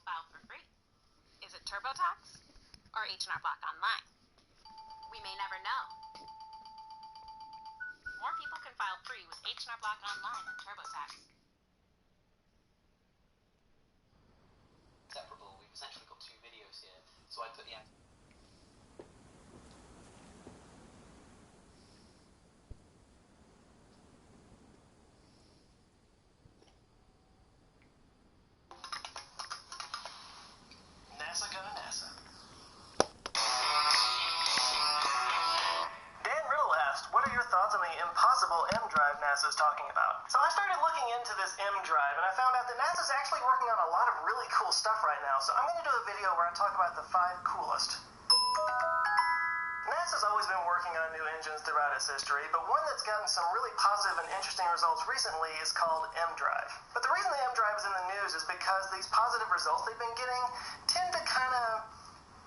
file for free. Is it TurboTax or H&R Block Online? We may never know. More people can file free with H&R Block Online than TurboTax. Separable. We've essentially got two videos here, so I put the NASA go NASA. Dan Riddle asked, what are your thoughts on the impossible M drive NASA's talking about? So I started looking into this M drive, and I found out that NASA's actually working on a lot of really cool stuff right now, so I'm going to do a video where I talk about the 5 coolest. NASA's always been working on new engines throughout its history, but one that's gotten some really positive and interesting results recently is called M drive. But the reason the M drive is in the news is because these positive results they've been getting tend to kind of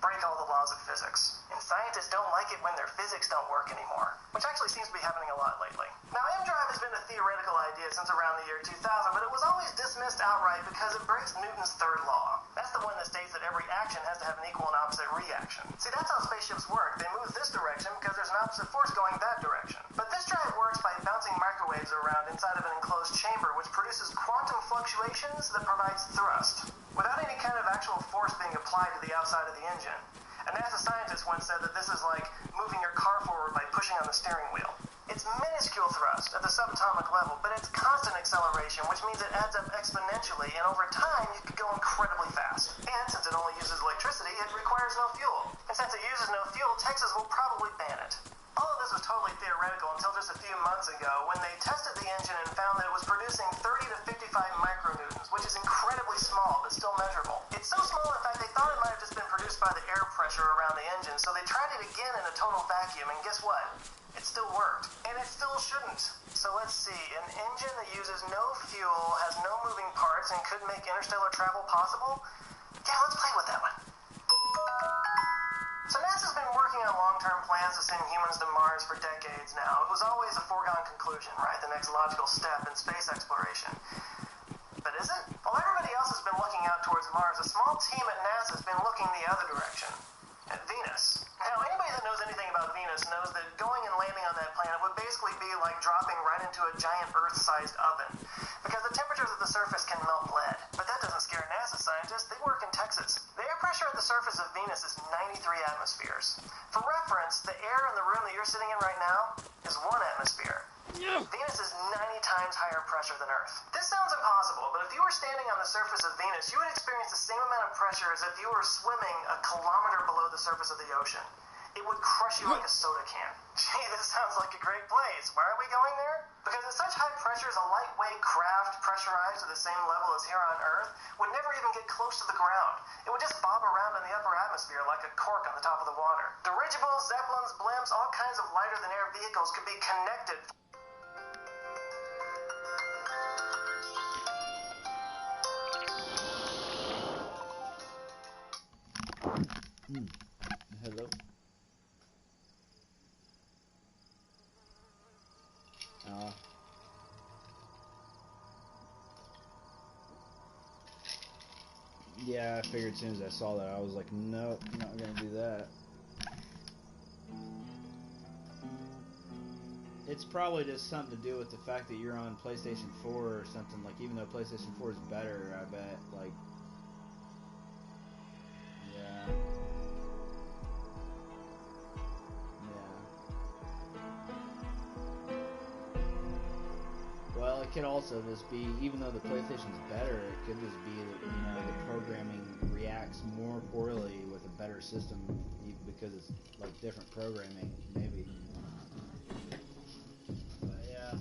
break all the laws of physics. And scientists don't like it when their physics don't work anymore, which actually seems to be happening a lot lately. Now, M-drive has been a theoretical idea since around the year 2000, but it was always dismissed outright because it breaks Newton's third law. That's the one that states that every action has to have an equal and opposite reaction. See, that's how spaceships work. They move this direction because there's an opposite force going that direction. But this drive works by bouncing microwaves around inside of an enclosed chamber, which produces quantum fluctuations that provides thrust, without any kind of actual force being applied to the outside of the engine. A NASA scientist once said that this is like moving your car forward by pushing on the steering wheel. It's minuscule thrust at the subatomic level, but it's constant acceleration, which means it adds up exponentially, and over time you could go incredibly fast. And since it only uses electricity, it requires no fuel. And since it uses no fuel, Texas will probably ban it. All of this was totally theoretical until just a few months ago when they tested the engine and found that it was producing 30 to 55 micronewtons, which is incredibly small, but still measurable. It's so small, in fact, they thought it might have just been produced by the air pressure around the engine, so they tried it again in a total vacuum, and guess what? It still worked. And it still shouldn't. So let's see, an engine that uses no fuel, has no moving parts, and could make interstellar travel possible? Yeah, let's play with that one. So NASA's been working on long-term plans to send humans to Mars for decades now. It was always a foregone conclusion, right? The next logical step in space exploration. But is it? While everybody else has been looking out towards Mars, a small team at NASA has been looking the other direction, at Venus. Now, anybody that knows anything about Venus knows that going and landing on that planet would basically be like dropping right into a giant Earth-sized oven, because the temperatures at the surface can melt lead. But that doesn't scare NASA scientists. They work in Texas. The air pressure at the surface of Venus is 93 atmospheres. For reference, the air in the room that you're sitting in right now is 1 atmosphere. Venus is 90 times higher pressure than Earth. This sounds impossible, but if you were standing on the surface of Venus, you would experience the same amount of pressure as if you were swimming a kilometer below the surface of the ocean. It would crush you like a soda can. Gee, this sounds like a great place. Why are we going there? Because at such high pressures, a lightweight craft pressurized to the same level as here on Earth would never even get close to the ground. It would just bob around in the upper atmosphere like a cork on the top of the water. Dirigibles, zeppelins, blimps, all kinds of lighter-than-air vehicles could be connected. Hello. Yeah, I figured as soon as I saw that, I was like, nope, I'm not gonna do that. It's probably just something to do with the fact that you're on PlayStation 4 or something, like, even though PlayStation 4 is better, I bet, like, yeah. Well, it could also just be, even though the PlayStation's better, it could just be that, you know, the programming reacts more poorly with a better system because it's, like, different programming, maybe. But, yeah.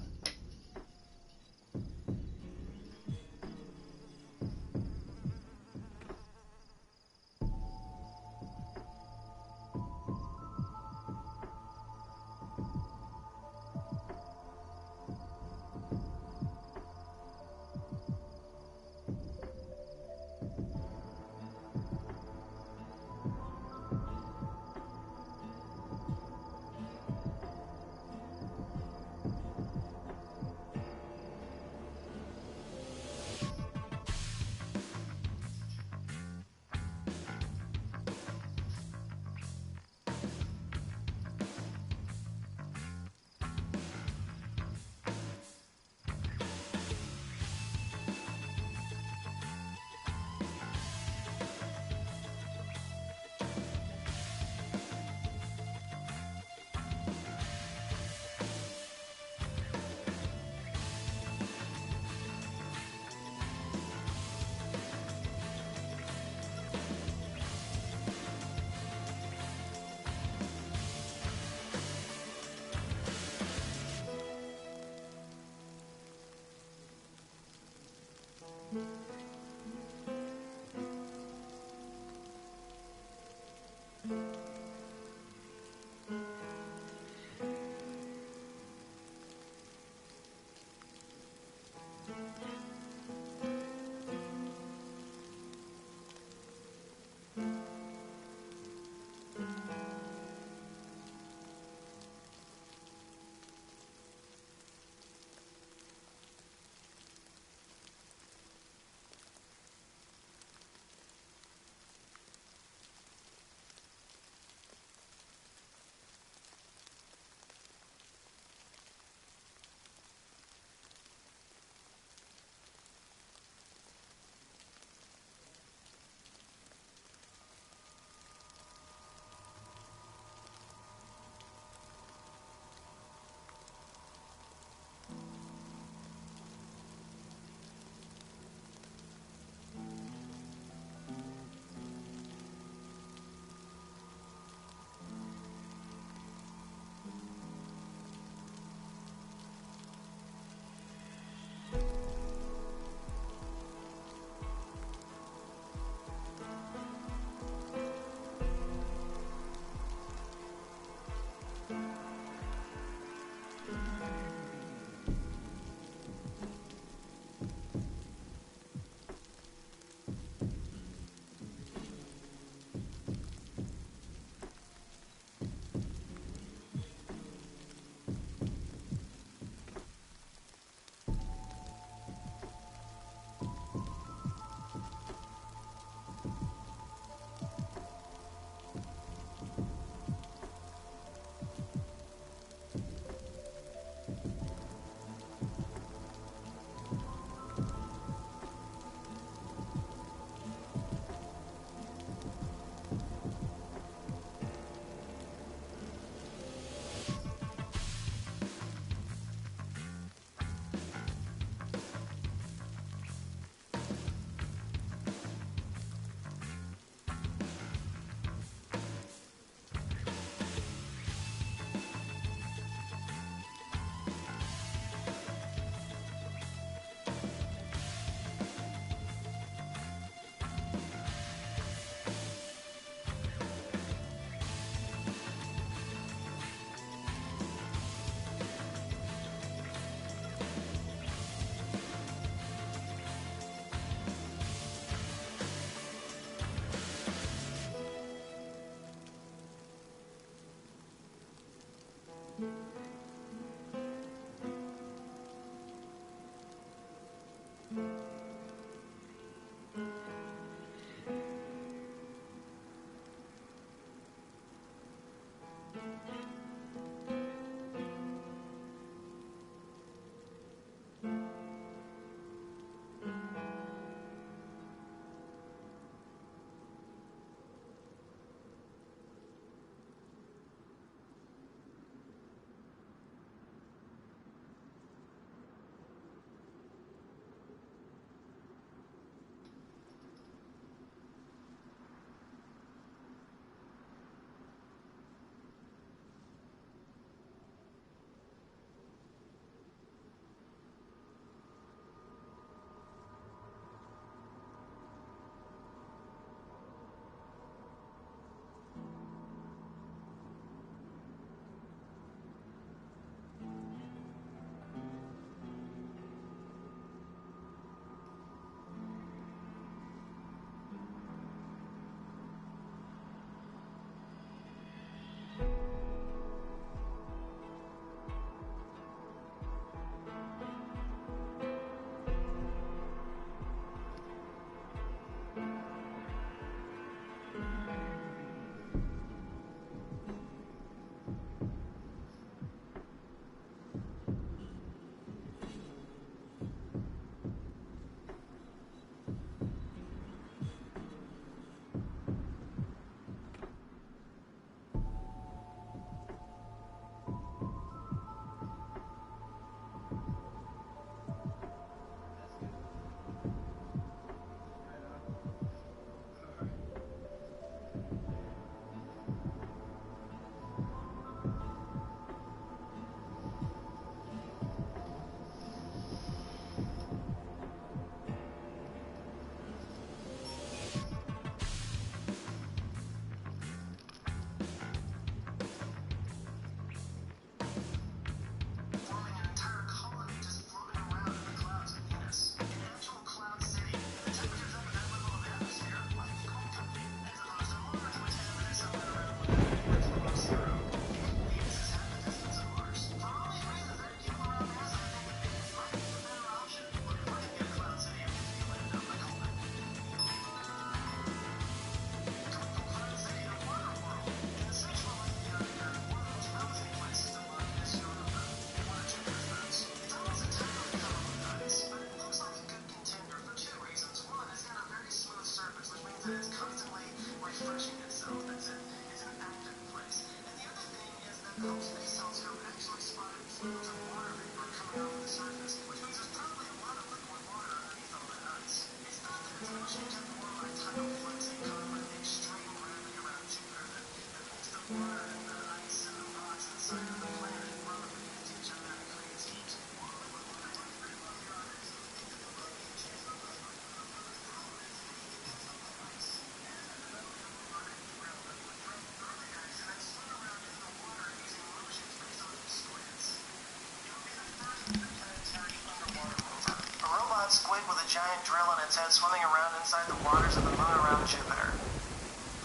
giant drill on its head swimming around inside the waters of the moon around Jupiter.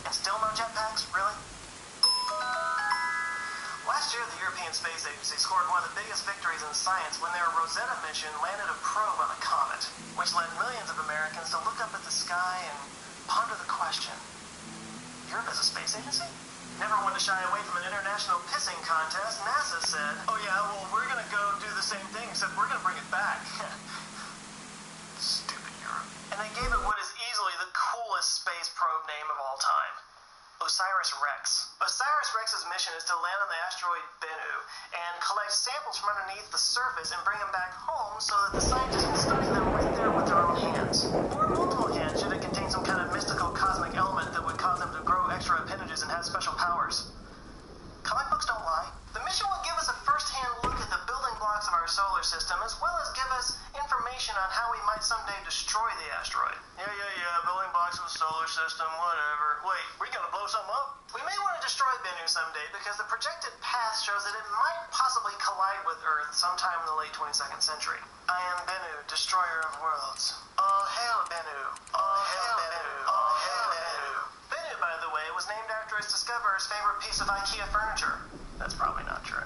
And still no jetpacks? Really? Last year, the European Space Agency scored one of the biggest victories in science when their Rosetta mission landed a probe on a comet, which led millions of Americans to look up at the sky and ponder the question, Europe has a space agency? Never one to shy away from an international pissing contest, NASA said, oh yeah, well, we're gonna go do the same thing, except we're gonna bring it back. Stupid Europe. And they gave it what is easily the coolest space probe name of all time. OSIRIS-REx. OSIRIS-REx's mission is to land on the asteroid Bennu and collect samples from underneath the surface and bring them back home so that the scientists can study them right there with their own hands. Or multiple hands should it contain some kind of mystical cosmic element that would cause them to grow extra appendages and have special powers. Comic books don't lie. The mission will give us a first-hand look at the building blocks of our solar system, as well as give us information on how we might someday destroy the asteroid. Yeah, building blocks of the solar system, whatever. Wait, we gonna blow something up? We may want to destroy Bennu someday because the projected path shows that it might possibly collide with Earth sometime in the late 22nd century. I am Bennu, destroyer of worlds. All hail Bennu. All hail Bennu. All hail Bennu. Bennu, by the way, was named after its discoverer's favorite piece of IKEA furniture. That's probably not true.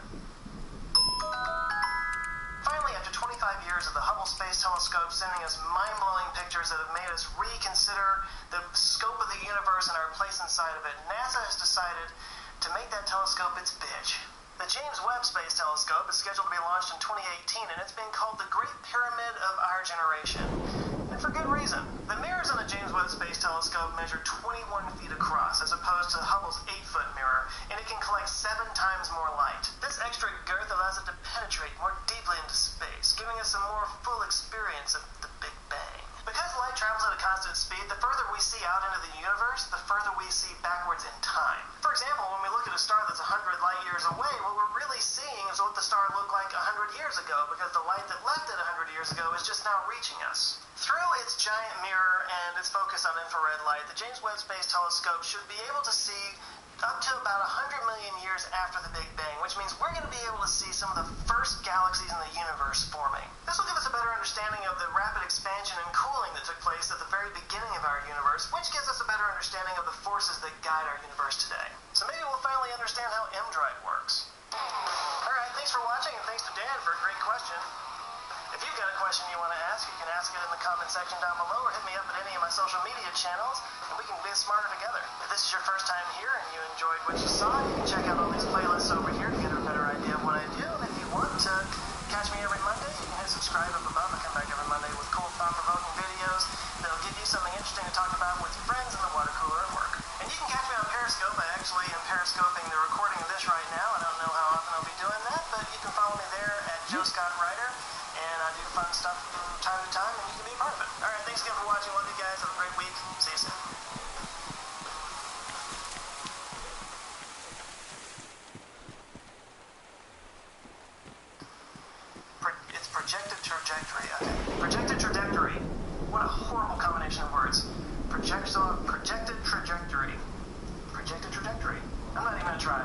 Finally, after 25 years of the Hubble Space Telescope sending us mind-blowing pictures that have made us reconsider the scope of the universe and our place inside of it, NASA has decided to make that telescope its bitch. The James Webb Space Telescope is scheduled to be launched in 2018, and it's being called the Great Pyramid of our generation. And for good reason. The mirrors on the James Webb Space Telescope measure 21 feet across, as opposed to Hubble's 8-foot mirror, and it can collect 7 times more light. This extra girth allows it to penetrate more deeply into space, giving us a more full experience of the Big Bang. Because light travels at a constant speed, the further we see out into the universe, the further we see backwards in time. For example, when we look at a star that's 100 light years away, what we're really seeing is what the star looked like 100 years ago, because the light that left it 100 years ago is just now reaching us. Through its giant mirror and its focus on infrared light, the James Webb Space Telescope should be able to see up to about 100 million years after the Big Bang, which means we're going to be able to see some of the first galaxies in the universe forming. This will give us a better understanding of the rapid expansion and cooling that took place at the very beginning of our universe, which gives us a better understanding of the forces that guide our universe today. So maybe we'll finally understand how M-Drive works. Alright, thanks for watching, and thanks to Dan for a great question. If you've got a question you want to ask, you can ask it in the comment section down below, or hit me up at any of my social media channels, and we can be smarter together. If this is your first time here and you enjoyed what you saw, you can check out all these playlists over here to get a better idea of what I do. And if you want to catch me every Monday, you can hit subscribe up above. I come back every Monday with cool, thought-provoking videos that'll give you something interesting to talk about with friends in the water cooler at work. And you can catch me on Periscope. I actually am periscoping the recording of this right now. I don't know how often I'll be doing that, but you can follow me there at Joe Scott Ryder. And I do fun stuff from time to time, and you can be a part of it. Alright, thanks again for watching. Love you guys. Have a great week. See you soon. It's projected trajectory. Okay. Projected trajectory. What a horrible combination of words. Projected trajectory. Projected trajectory. I'm not even going to try.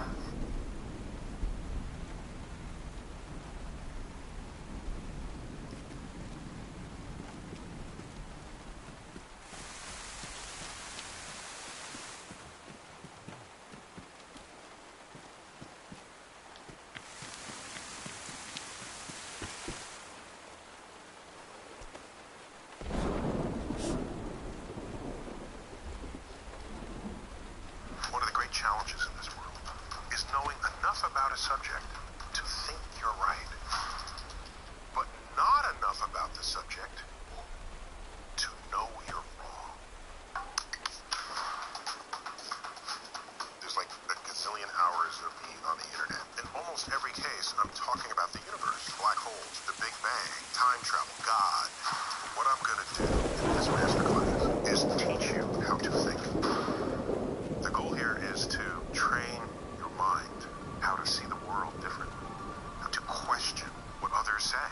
Challenges in this world is knowing enough about a subject to think you're right, but not enough about the subject to know you're wrong. There's like a gazillion hours of me on the internet. In almost every case, I'm talking about the universe, black holes, the Big Bang, time travel, God. What I'm going to do in this masterclass is teach you how to think. The goal here is to train your mind how to see the world differently, how to question what others say.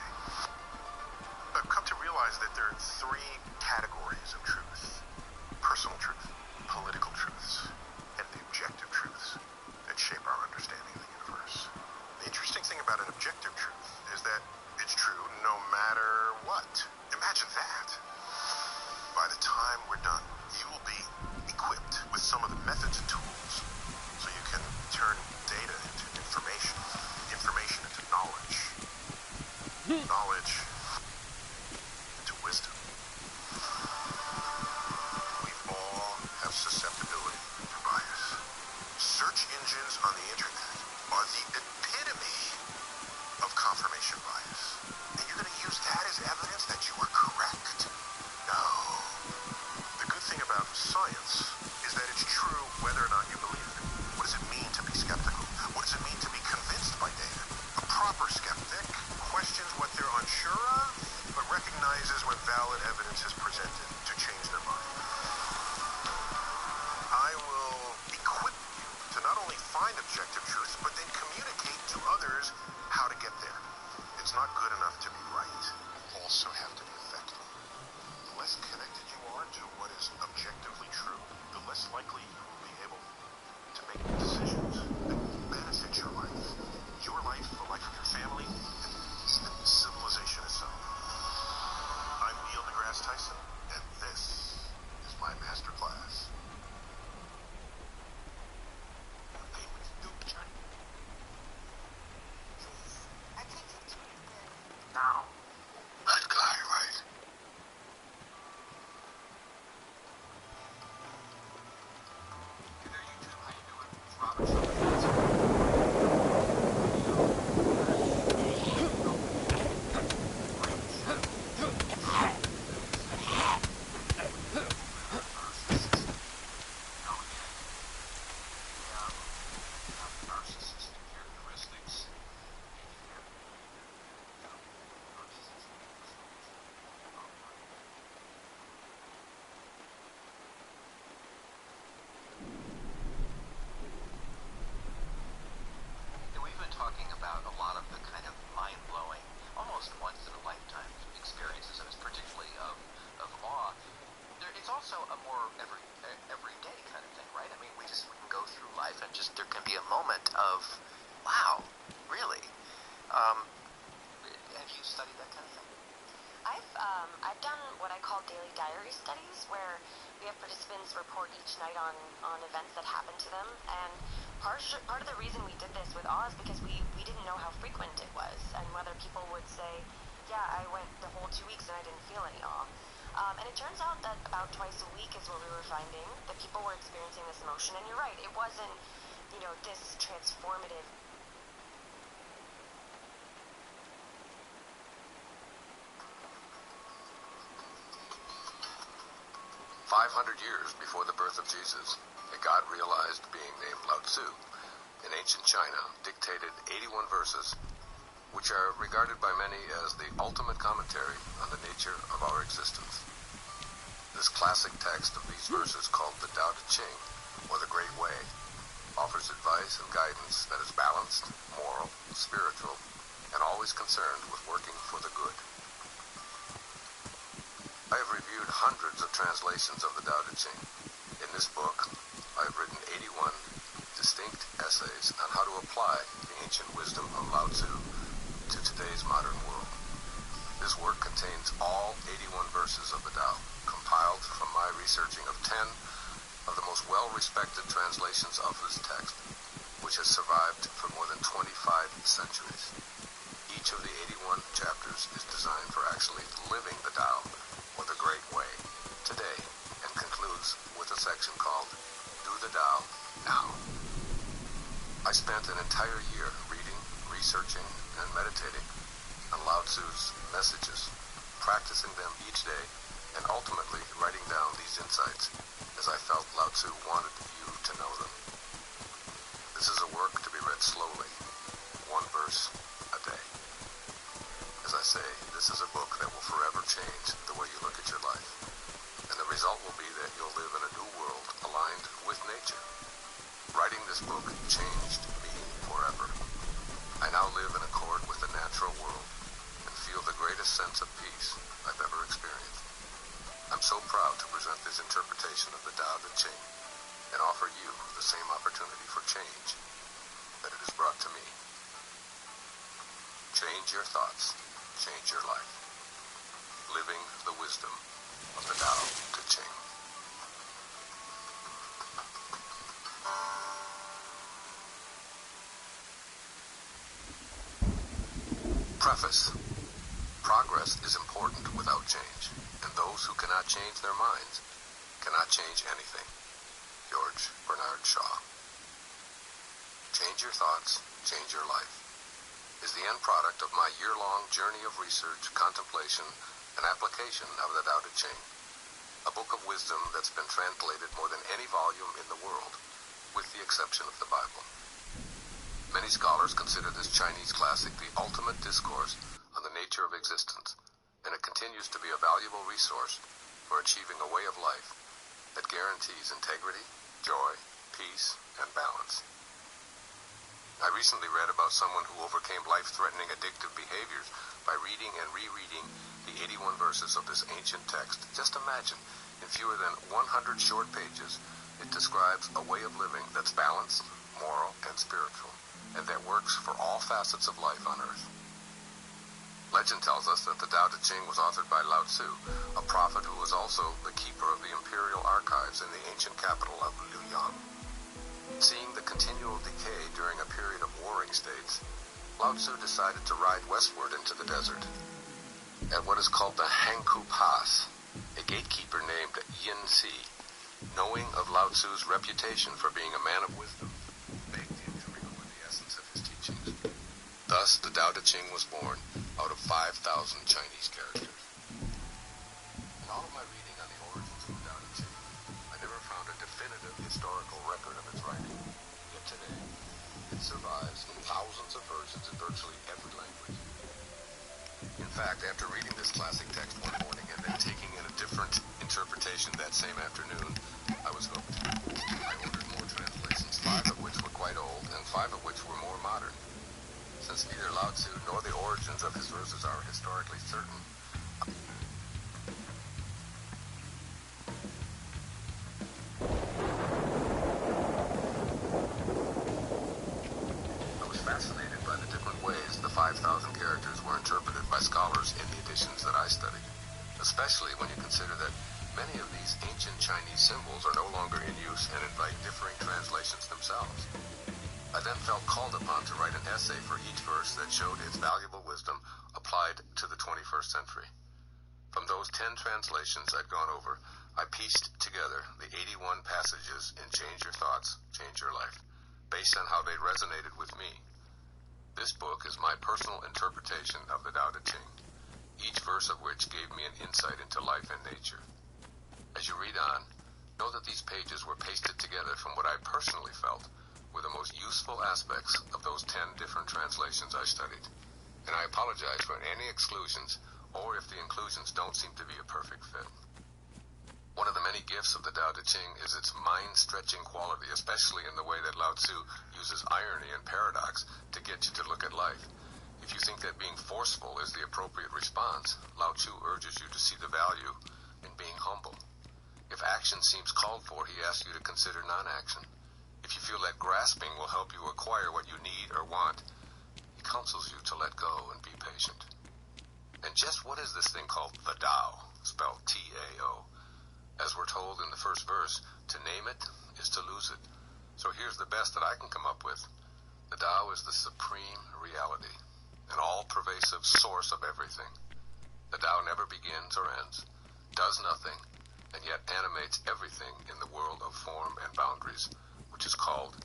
I've come to realize that there are 3 categories of truth: personal truth, political truths, and the objective truths that shape our understanding of the universe. The interesting thing about an objective truth is that it's true no matter what. Imagine that. By the time we're done, you will be equipped with some of the methods and tools so you can turn data into information, information into knowledge, knowledge into wisdom. We all have susceptibility to bias. Search engines on the internet are the epitome of confirmation bias. And you're going to use that as evidence that you are correct? No. The good thing about science is that it's true whether or not you believe it. What does it mean to be skeptical? What does it mean to be convinced by data? A proper skeptic questions what they're unsure of, but recognizes when valid evidence is presented to change their mind. I will equip you to not only find objective truths, but then communicate to others how to get there. It's not good enough to be right. You also have to be effective. The less connected you are to what is objectively true, the less likely you will be able to make decisions that will benefit your life, the life of your family, and even civilization itself. I'm Neil deGrasse Tyson, and this is my master class. Now. That guy, right? Hey there, YouTube. How you doing? It's Robert narcissistic characteristics. 2 weeks and I didn't feel any awe. And it turns out that about twice a week is what we were finding, that people were experiencing this emotion. And you're right, it wasn't, this transformative. 500 years before the birth of Jesus, a god realized being named Lao Tzu in ancient China dictated 81 verses, which are regarded by many as the ultimate commentary on the nature of our existence. This classic text of these verses, called the Tao Te Ching, or the Great Way, offers advice and guidance that is balanced, moral, spiritual, and always concerned with working for the good. I have reviewed hundreds of translations of the Tao Te Ching. In this book, I have written 81 distinct essays on how to apply the ancient wisdom of Lao Tzu to today's modern world. This work contains all 81 verses of the Tao, compiled from my researching of 10 of the most well-respected translations of this text, which has survived for more than 25 centuries. Each of the 81 chapters is designed for actually living the Tao, or the Great Way, today, and concludes with a section called Do the Tao Now. I spent an entire year reading, researching, and meditating on Lao Tzu's messages, practicing them each day, and ultimately writing down these insights as I felt Lao Tzu wanted you to know them. This is a work to be read slowly, one verse a day. As I say, this is a book that will forever change the way you look at your life, and the result will be that you'll live in a new world aligned with nature. Writing this book changed me forever. I now live in accord with the natural world and feel the greatest sense of peace I've ever experienced. I'm so proud to present this interpretation of the Tao Te Ching and offer you the same opportunity for change that it has brought to me. Change your thoughts, change your life. Living the wisdom of the Tao Te Ching. Preface. Progress is important without change, and those who cannot change their minds cannot change anything. George Bernard Shaw. Change your thoughts, change your life is the end product of my year-long journey of research, contemplation, and application of the Tao Te Ching, a book of wisdom that's been translated more than any volume in the world, with the exception of the Bible. Many scholars consider this Chinese classic the ultimate discourse on the nature of existence, and it continues to be a valuable resource for achieving a way of life that guarantees integrity, joy, peace, and balance. I recently read about someone who overcame life-threatening addictive behaviors by reading and rereading the 81 verses of this ancient text. Just imagine, in fewer than 100 short pages, it describes a way of living that's balanced, moral, and spiritual, and that works for all facets of life on Earth. Legend tells us that the Tao Te Ching was authored by Lao Tzu, a prophet who was also the keeper of the imperial archives in the ancient capital of Luoyang. Seeing the continual decay during a period of warring states, Lao Tzu decided to ride westward into the desert. At what is called the Hangku Pass, a gatekeeper named Yin Si, knowing of Lao Tzu's reputation for being a man of wisdom, begged him to record the essence of his teachings. Thus, the Tao Te Ching was born out of 5,000 Chinese characters. In all of my reading on the origins of the Tao Te Ching, I never found a definitive historical record of its writing. Yet today, it survives in thousands of versions in virtually every language. In fact, after reading this classic text one morning and then taking in a different interpretation that same afternoon, I was hooked. I ordered more translations, 5 of which were quite old and 5 of which were more modern. Since neither Lao Tzu nor the origins of his verses are historically certain, I was fascinated by the different ways the 5,000 characters were interpreted by scholars in the editions that I studied, especially when you consider that many of these ancient Chinese symbols are no longer in use and invite differing translations themselves. I then felt called upon to write an essay for each verse that showed its valuable wisdom applied to the 21st century. From those 10 translations I'd gone over, I pieced together the 81 passages in Change Your Thoughts, Change Your Life, based on how they resonated with me. This book is my personal interpretation of the Tao Te Ching, each verse of which gave me an insight into life and nature. As you read on, know that these pages were pasted together from what I personally felt were the most useful aspects of those 10 different translations I studied. And I apologize for any exclusions, or if the inclusions don't seem to be a perfect fit. One of the many gifts of the Tao Te Ching is its mind-stretching quality, especially in the way that Lao Tzu uses irony and paradox to get you to look at life. If you think that being forceful is the appropriate response, Lao Tzu urges you to see the value in being humble. If action seems called for, he asks you to consider non-action. If you feel that grasping will help you acquire what you need or want, he counsels you to let go and be patient. And just what is this thing called the Tao, spelled T-A-O? As we're told in the first verse, to name it is to lose it. So here's the best that I can come up with. The Tao is the supreme reality, an all-pervasive source of everything. The Tao never begins or ends, does nothing, and yet animates everything in the world of form and boundaries, which is called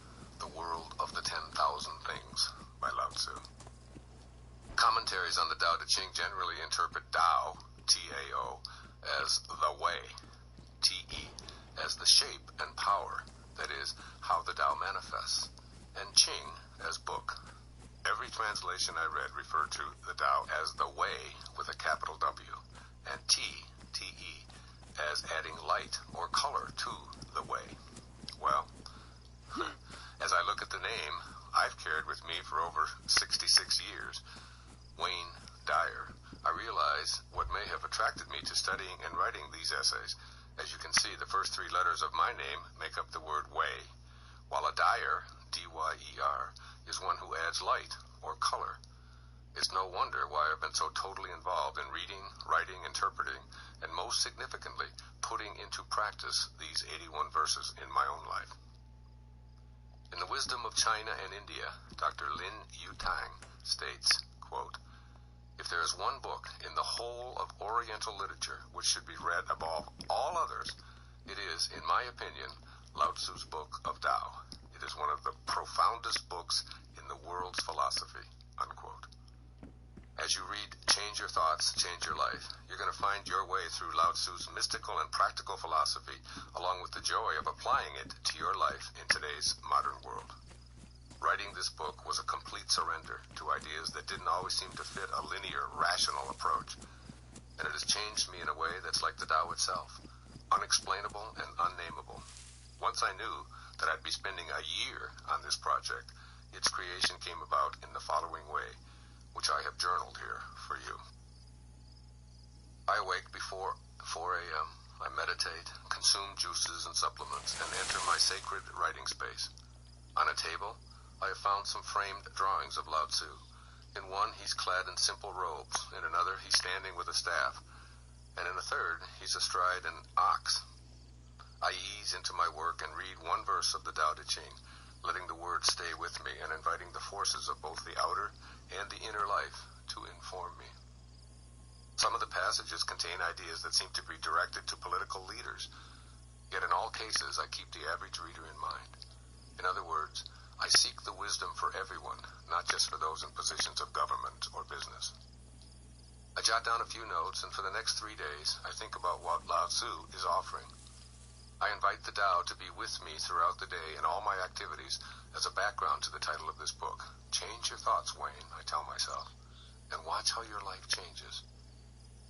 the world of the 10,000 things by Lao Tzu. Commentaries on the Tao Te Ching generally interpret Tao, T-A-O, as the way, T-E, as the shape and power, that is, how the Tao manifests, and Ching as book. Every translation I read referred to the Tao as the way with a capital W, and T-E, as adding light or color to the way. Well, as I look at the name I've carried with me for over 66 years, Wayne Dyer, I realize what may have attracted me to studying and writing these essays. As you can see, the first 3 letters of my name make up the word way, while a dyer, D-Y-E-R, is one who adds light or color. It's no wonder why I've been so totally involved in reading, writing, interpreting, and most significantly, putting into practice these 81 verses in my own life. In The Wisdom of China and India, Dr. Lin Yutang states, quote, "If there is one book in the whole of Oriental literature which should be read above all others, it is, in my opinion, Lao Tzu's book of Tao. It is one of the profoundest books in the world's philosophy," unquote. As you read Change Your Thoughts, Change Your Life, you're going to find your way through Lao Tzu's mystical and practical philosophy, along with the joy of applying it to your life in today's modern world. Writing this book was a complete surrender to ideas that didn't always seem to fit a linear, rational approach. And it has changed me in a way that's like the Tao itself, unexplainable and unnameable. Once I knew that I'd be spending a year on this project, its creation came about in the following way, which I have journaled here for you. I awake before 4 a.m. I meditate, consume juices and supplements, and enter my sacred writing space. On a table, I have found some framed drawings of Lao Tzu. In one, he's clad in simple robes. In another, he's standing with a staff. And in a third, he's astride an ox. I ease into my work and read one verse of the Tao Te Ching, letting the words stay with me and inviting the forces of both the outer and the inner life to inform me. Some of the passages contain ideas that seem to be directed to political leaders, yet in all cases I keep the average reader in mind. In other words, I seek the wisdom for everyone, not just for those in positions of government or business. I jot down a few notes, and for the next 3 days, I think about what Lao Tzu is offering. I invite the Tao to be with me throughout the day in all my activities as a background to the title of this book. Change your thoughts, Wayne, I tell myself, and watch how your life changes.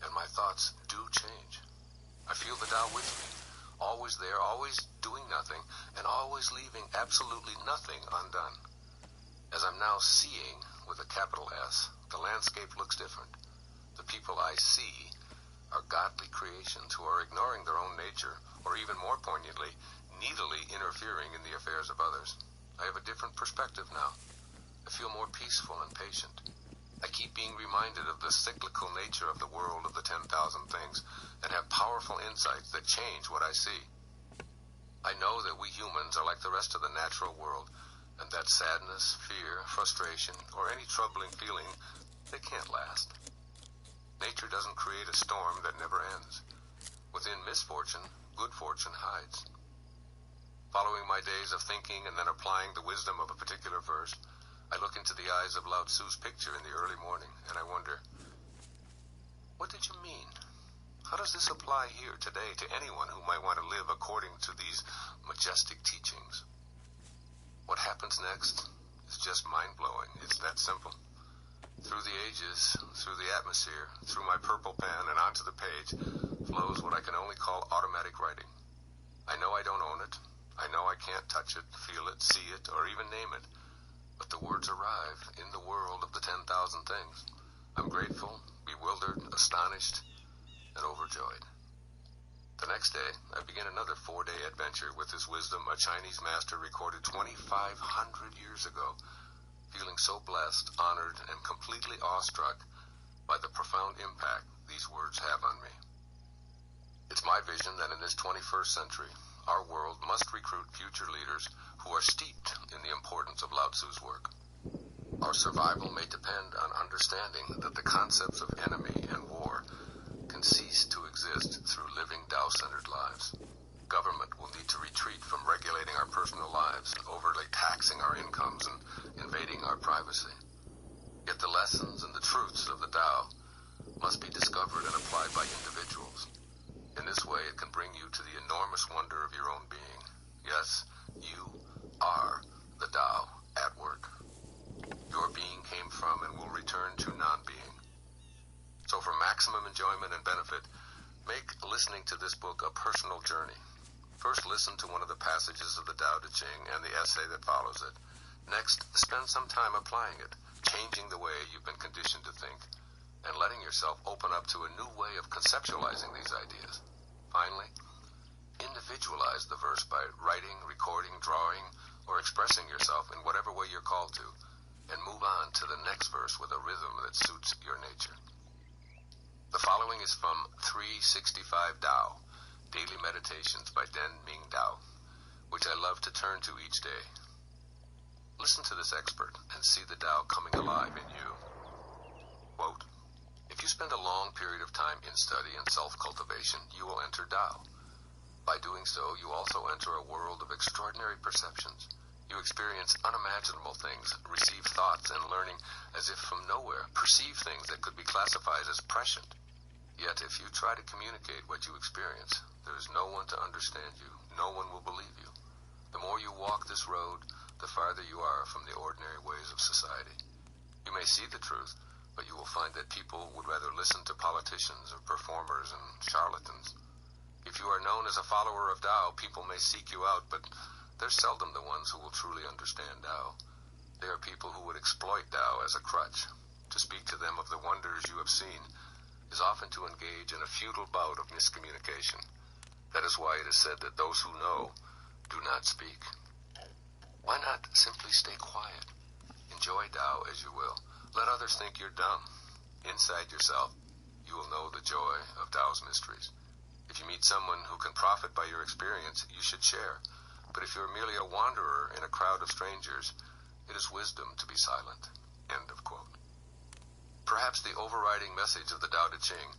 And my thoughts do change. I feel the Tao with me, always there, always doing nothing, and always leaving absolutely nothing undone. As I'm now seeing, with a capital S, the landscape looks different. The people I see are godly creations who are ignoring their own nature, or even more poignantly, needily interfering in the affairs of others. I have a different perspective now. I feel more peaceful and patient. I keep being reminded of the cyclical nature of the world of the 10,000 things and have powerful insights that change what I see. I know that we humans are like the rest of the natural world, and that sadness, fear, frustration, or any troubling feeling, they can't last. Nature doesn't create a storm that never ends. Within misfortune, good fortune hides. Following my days of thinking and then applying the wisdom of a particular verse, I look into the eyes of Lao Tzu's picture in the early morning, and I wonder, what did you mean? How does this apply here today to anyone who might want to live according to these majestic teachings? What happens next is just mind-blowing. It's that simple. Through the ages, through the atmosphere, through my purple pen and onto the page, flows what I can only call automatic writing. I know I don't own it. I know I can't touch it, feel it, see it, or even name it. But the words arrive in the world of the 10,000 things. I'm grateful, bewildered, astonished, and overjoyed. The next day, I begin another 4-day adventure with this wisdom a Chinese master recorded 2,500 years ago, feeling so blessed, honored, and completely awestruck by the profound impact these words have on me. It's my vision that in this 21st century, our world must recruit future leaders who are steeped in the importance of Lao Tzu's work. Our survival may depend on understanding that the concepts of enemy and war can cease to exist through living Tao-centered lives. Government will need to retreat from regulating our personal lives, overly taxing our incomes, and invading our privacy. Yet the lessons and the truths of the Tao must be discovered and applied by individuals. In this way, it can bring you to the enormous wonder of your own being. Yes, you are the Tao at work. Your being came from and will return to non-being. So for maximum enjoyment and benefit, make listening to this book a personal journey. First, listen to one of the passages of the Tao Te Ching and the essay that follows it. Next, spend some time applying it, changing the way you've been conditioned to think, and letting yourself open up to a new way of conceptualizing these ideas. Finally, individualize the verse by writing, recording, drawing, or expressing yourself in whatever way you're called to. and move on to the next verse with a rhythm that suits your nature. The following is from 365 Tao, Daily Meditations by Den Ming Dao, which I love to turn to each day. Listen to this expert and see the Tao coming alive in you. Quote, if you spend a long period of time in study and self-cultivation, you will enter Tao. By doing so, you also enter a world of extraordinary perceptions. You experience unimaginable things, receive thoughts and learning as if from nowhere, perceive things that could be classified as prescient. Yet if you try to communicate what you experience, there is no one to understand you. No one will believe you. The more you walk this road, the farther you are from the ordinary ways of society. You may see the truth, but you will find that people would rather listen to politicians or performers and charlatans. If you are known as a follower of Tao, people may seek you out, but they're seldom the ones who will truly understand Tao. They are people who would exploit Tao as a crutch. To speak to them of the wonders you have seen is often to engage in a futile bout of miscommunication. That is why it is said that those who know do not speak. Why not simply stay quiet? Enjoy Tao as you will. Let others think you're dumb. Inside yourself, you will know the joy of Tao's mysteries. If you meet someone who can profit by your experience, you should share. But if you're merely a wanderer in a crowd of strangers, it is wisdom to be silent. End of quote. Perhaps the overriding message of the Tao Te Ching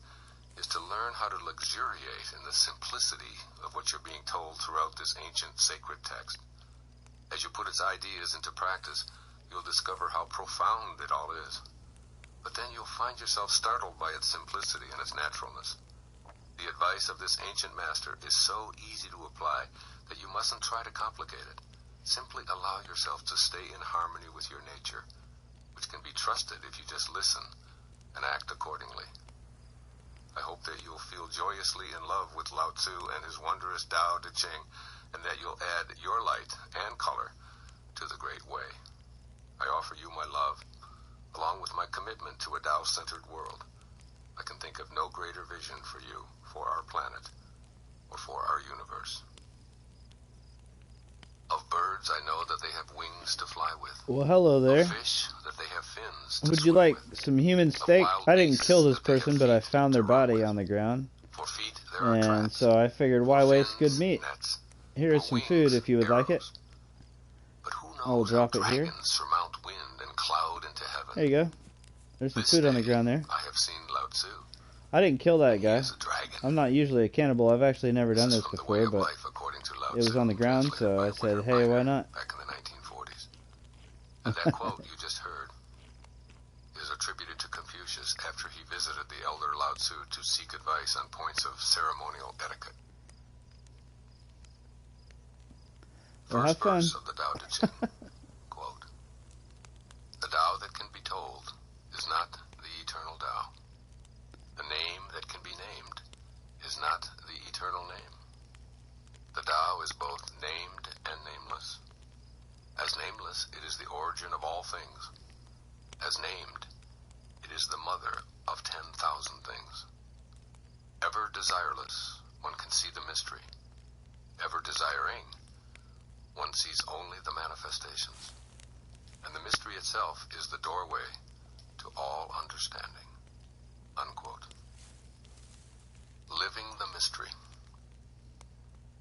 is to learn how to luxuriate in the simplicity of what you're being told throughout this ancient sacred text. As you put its ideas into practice, you'll discover how profound it all is. But then you'll find yourself startled by its simplicity and its naturalness. The advice of this ancient master is so easy to apply that you mustn't try to complicate it. Simply allow yourself to stay in harmony with your nature, which can be trusted if you just listen and act accordingly. I hope that you'll feel joyously in love with Lao Tzu and his wondrous Tao Te Ching, and that you'll add your light and color to the great way. I offer you my love, along with my commitment to a Tao-centered world. I can think of no greater vision for you, for our planet, or for our universe. Of birds, I know that they have wings to fly with. Well, hello there. Of fish, that they have fins to Would you swim like with. some human steak? I didn't kill this person, but I found their body with. on the ground. For feet, there are And traps. so I figured, why For waste good fins, meat? nets. Here is For some wings, food if you would like it. arrows. But who knows I'll drop how it here. dragons surmount wind and cloud into heaven. There you go. There's some This food on the day, ground there. I have seen Lao Tzu. I didn't kill that He guy. is a dragon. I'm not usually a cannibal. I've actually never done This is this from The Way before, of but Life according to Lao it was Tzu, on the ground, translated so by I said, Winter hey, why Biner not? Back in the 1940s. And that quote you just heard is attributed to Confucius after he visited the elder Lao Tzu to seek advice on points of ceremonial etiquette. Well, have First fun. verse of the Tao Te Ching. Quote, the Tao that can be told is not the eternal Tao. The name that can be named is not the eternal name. The Tao is both named and nameless. As nameless, it is the origin of all things. As named, it is the mother of 10,000 things. Ever desireless, one can see the mystery. Ever desiring, one sees only the manifestations. And the mystery itself is the doorway to all understanding. Unquote. Living the mystery.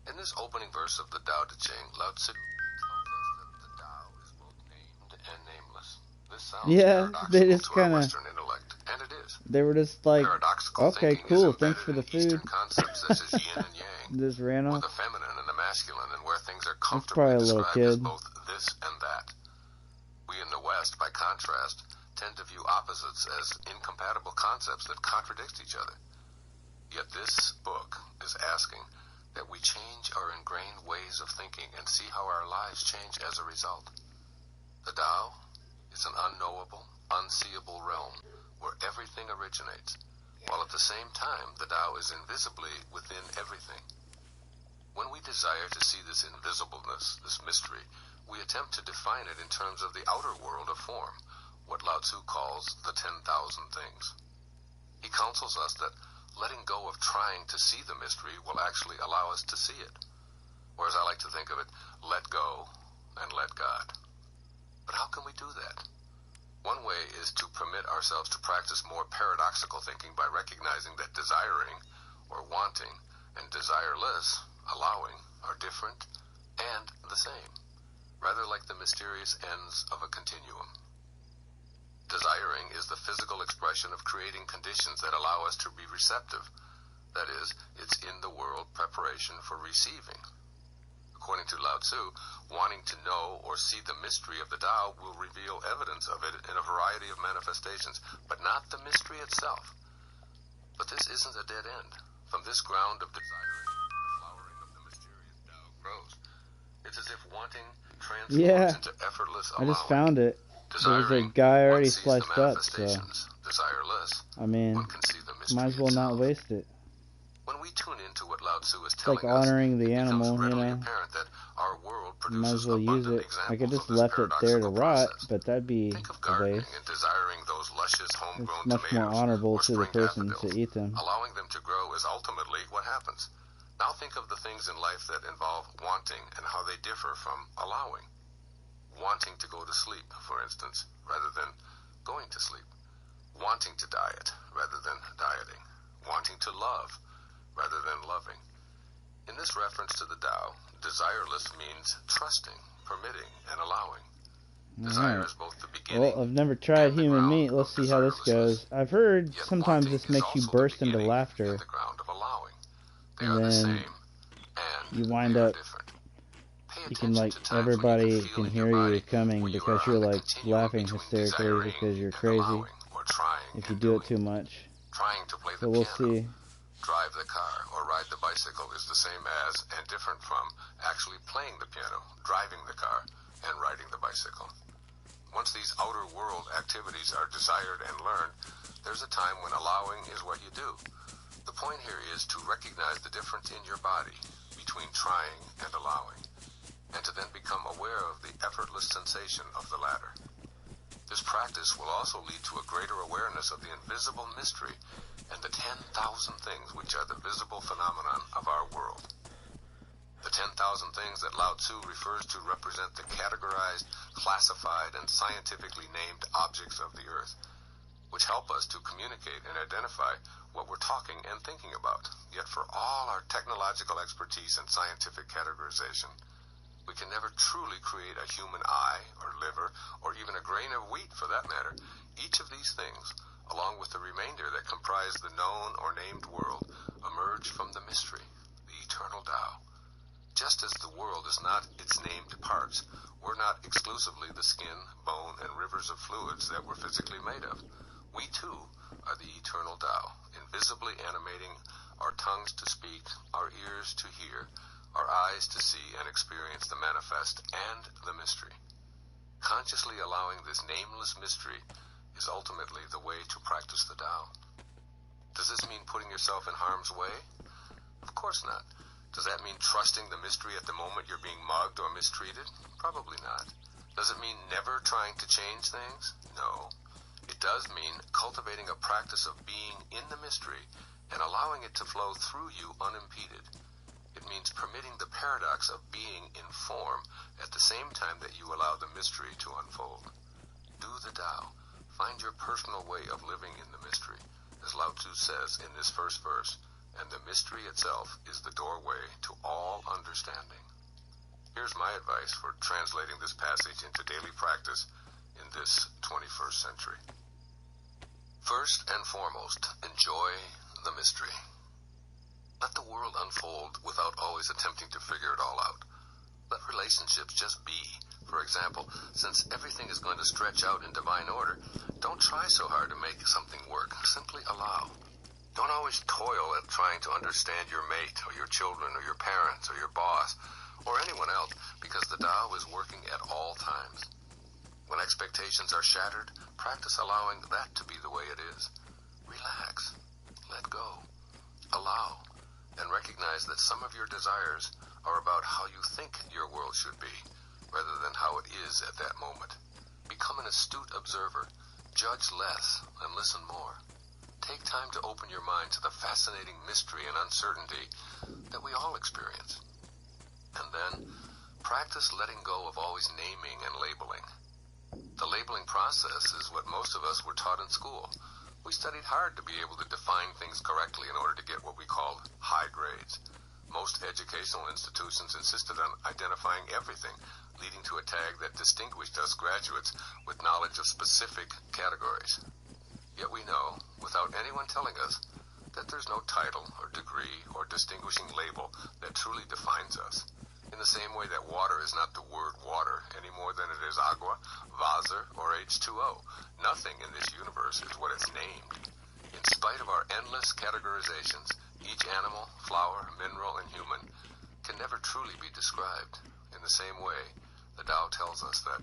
In this opening verse of the Tao Te Ching, Lao Tzu tells us that the Tao is both named and nameless. This sounds Yeah, they paradoxical just to our kinda- Western intellect, and it is. They were just like, Paradoxical okay, thinking cool, is thanks embedded for the in Eastern food. concepts such as yin and yang, Just ran or off. the feminine and the masculine, and where things are probably comfortably a little described as kid. both this and that. We in the West, by contrast, tend to view opposites as incompatible concepts that contradict each other. Yet this book is asking that we change our ingrained ways of thinking and see how our lives change as a result. The Tao is an unknowable, unseeable realm where everything originates, while at the same time the Tao is invisibly within everything. When we desire to see this invisibleness, this mystery, we attempt to define it in terms of the outer world of form, what Lao Tzu calls the 10,000 things. He counsels us that letting go of trying to see the mystery will actually allow us to see it. Or as I like to think of it, let go and let God. But how can we do that? One way is to permit ourselves to practice more paradoxical thinking by recognizing that desiring or wanting and desireless, allowing, are different and the same, rather like the mysterious ends of a continuum. Desiring is the physical expression of creating conditions that allow us to be receptive. That is, it's in the world preparation for receiving. According to Lao Tzu, wanting to know or see the mystery of the Tao will reveal evidence of it in a variety of manifestations, but not the mystery itself. But this isn't a dead end. From this ground of desiring, the flowering of the mysterious Tao grows. It's as if wanting transforms into effortless allowing. I just found it. Desiring, there was a guy already one sees the sliced up, so desireless, I mean, one can see the mystery might as well itself. not waste it. When we tune into what Lao Tzu is It's telling like honoring us, the it animal, becomes readily you know. apparent that our world You might as produces well use abundant it. examples I could just of this left it there to paradoxical rot, process. but that'd be Think of a gardening waste. and desiring those luscious homegrown It's much more tomatoes honorable or to the spring person daffodils. to eat them. Allowing them to grow is ultimately what happens. Now think of the things in life that involve wanting and how they differ from allowing. Wanting to go to sleep, for instance, rather than going to sleep. Wanting to diet rather than dieting. Wanting to love rather than loving. In this reference to the Tao, desireless means trusting, permitting, and allowing. Desire is both the beginning. Well, I've never tried human meat. Let's see how this goes. I've heard sometimes this makes you burst into laughter. And then you wind up, you can like, everybody can hear you coming because you're like laughing hysterically because you're crazy if you do it too much. So we'll see. Drive the car or ride the bicycle is the same as and different from actually playing the piano, driving the car, and riding the bicycle. Once these outer world activities are desired and learned, there's a time when allowing is what you do. The point here is to recognize the difference in your body between trying and allowing, and to then become aware of the effortless sensation of the latter. This practice will also lead to a greater awareness of the invisible mystery and the 10,000 things which are the visible phenomenon of our world. The 10,000 things that Lao Tzu refers to represent the categorized, classified, and scientifically named objects of the earth, which help us to communicate and identify what we're talking and thinking about. Yet for all our technological expertise and scientific categorization, we can never truly create a human eye or liver or even a grain of wheat for that matter. Each of these things, along with the remainder that comprise the known or named world, emerge from the mystery, the eternal Tao. Just as the world is not its named parts, we're not exclusively the skin, bone, and rivers of fluids that we're physically made of. We too are the eternal Tao, invisibly animating our tongues to speak, our ears to hear, our eyes to see and experience the manifest and the mystery. Consciously allowing this nameless mystery is ultimately the way to practice the Tao. Does this mean putting yourself in harm's way? Of course not. Does that mean trusting the mystery at the moment you're being mugged or mistreated? Probably not. Does it mean never trying to change things? No. It does mean cultivating a practice of being in the mystery and allowing it to flow through you unimpeded. It means permitting the paradox of being in form at the same time that you allow the mystery to unfold. Do the Tao. Find your personal way of living in the mystery, as Lao Tzu says in this first verse, and the mystery itself is the doorway to all understanding. Here's my advice for translating this passage into daily practice in this 21st century. First and foremost, enjoy the mystery. Let the world unfold without always attempting to figure it all out. Let relationships just be. For example, since everything is going to stretch out in divine order, don't try so hard to make something work. Simply allow. Don't always toil at trying to understand your mate or your children or your parents or your boss or anyone else, because the Tao is working at all times. When expectations are shattered, practice allowing that to be the way it is. Relax. Let go. Allow. And recognize that some of your desires are about how you think your world should be, rather than how it is at that moment. Become an astute observer. Judge less and listen more. Take time to open your mind to the fascinating mystery and uncertainty that we all experience. And then, practice letting go of always naming and labeling. The labeling process is what most of us were taught in school. We studied hard to be able to define things correctly in order to get what we called high grades. Most educational institutions insisted on identifying everything, leading to a tag that distinguished us graduates with knowledge of specific categories. Yet we know, without anyone telling us, that there's no title or degree or distinguishing label that truly defines us. In the same way that water is not the word water any more than it is agua, Vaser, or H2O. Nothing in this universe is what it's named. In spite of our endless categorizations, each animal, flower, mineral, and human can never truly be described. In the same way, the Tao tells us that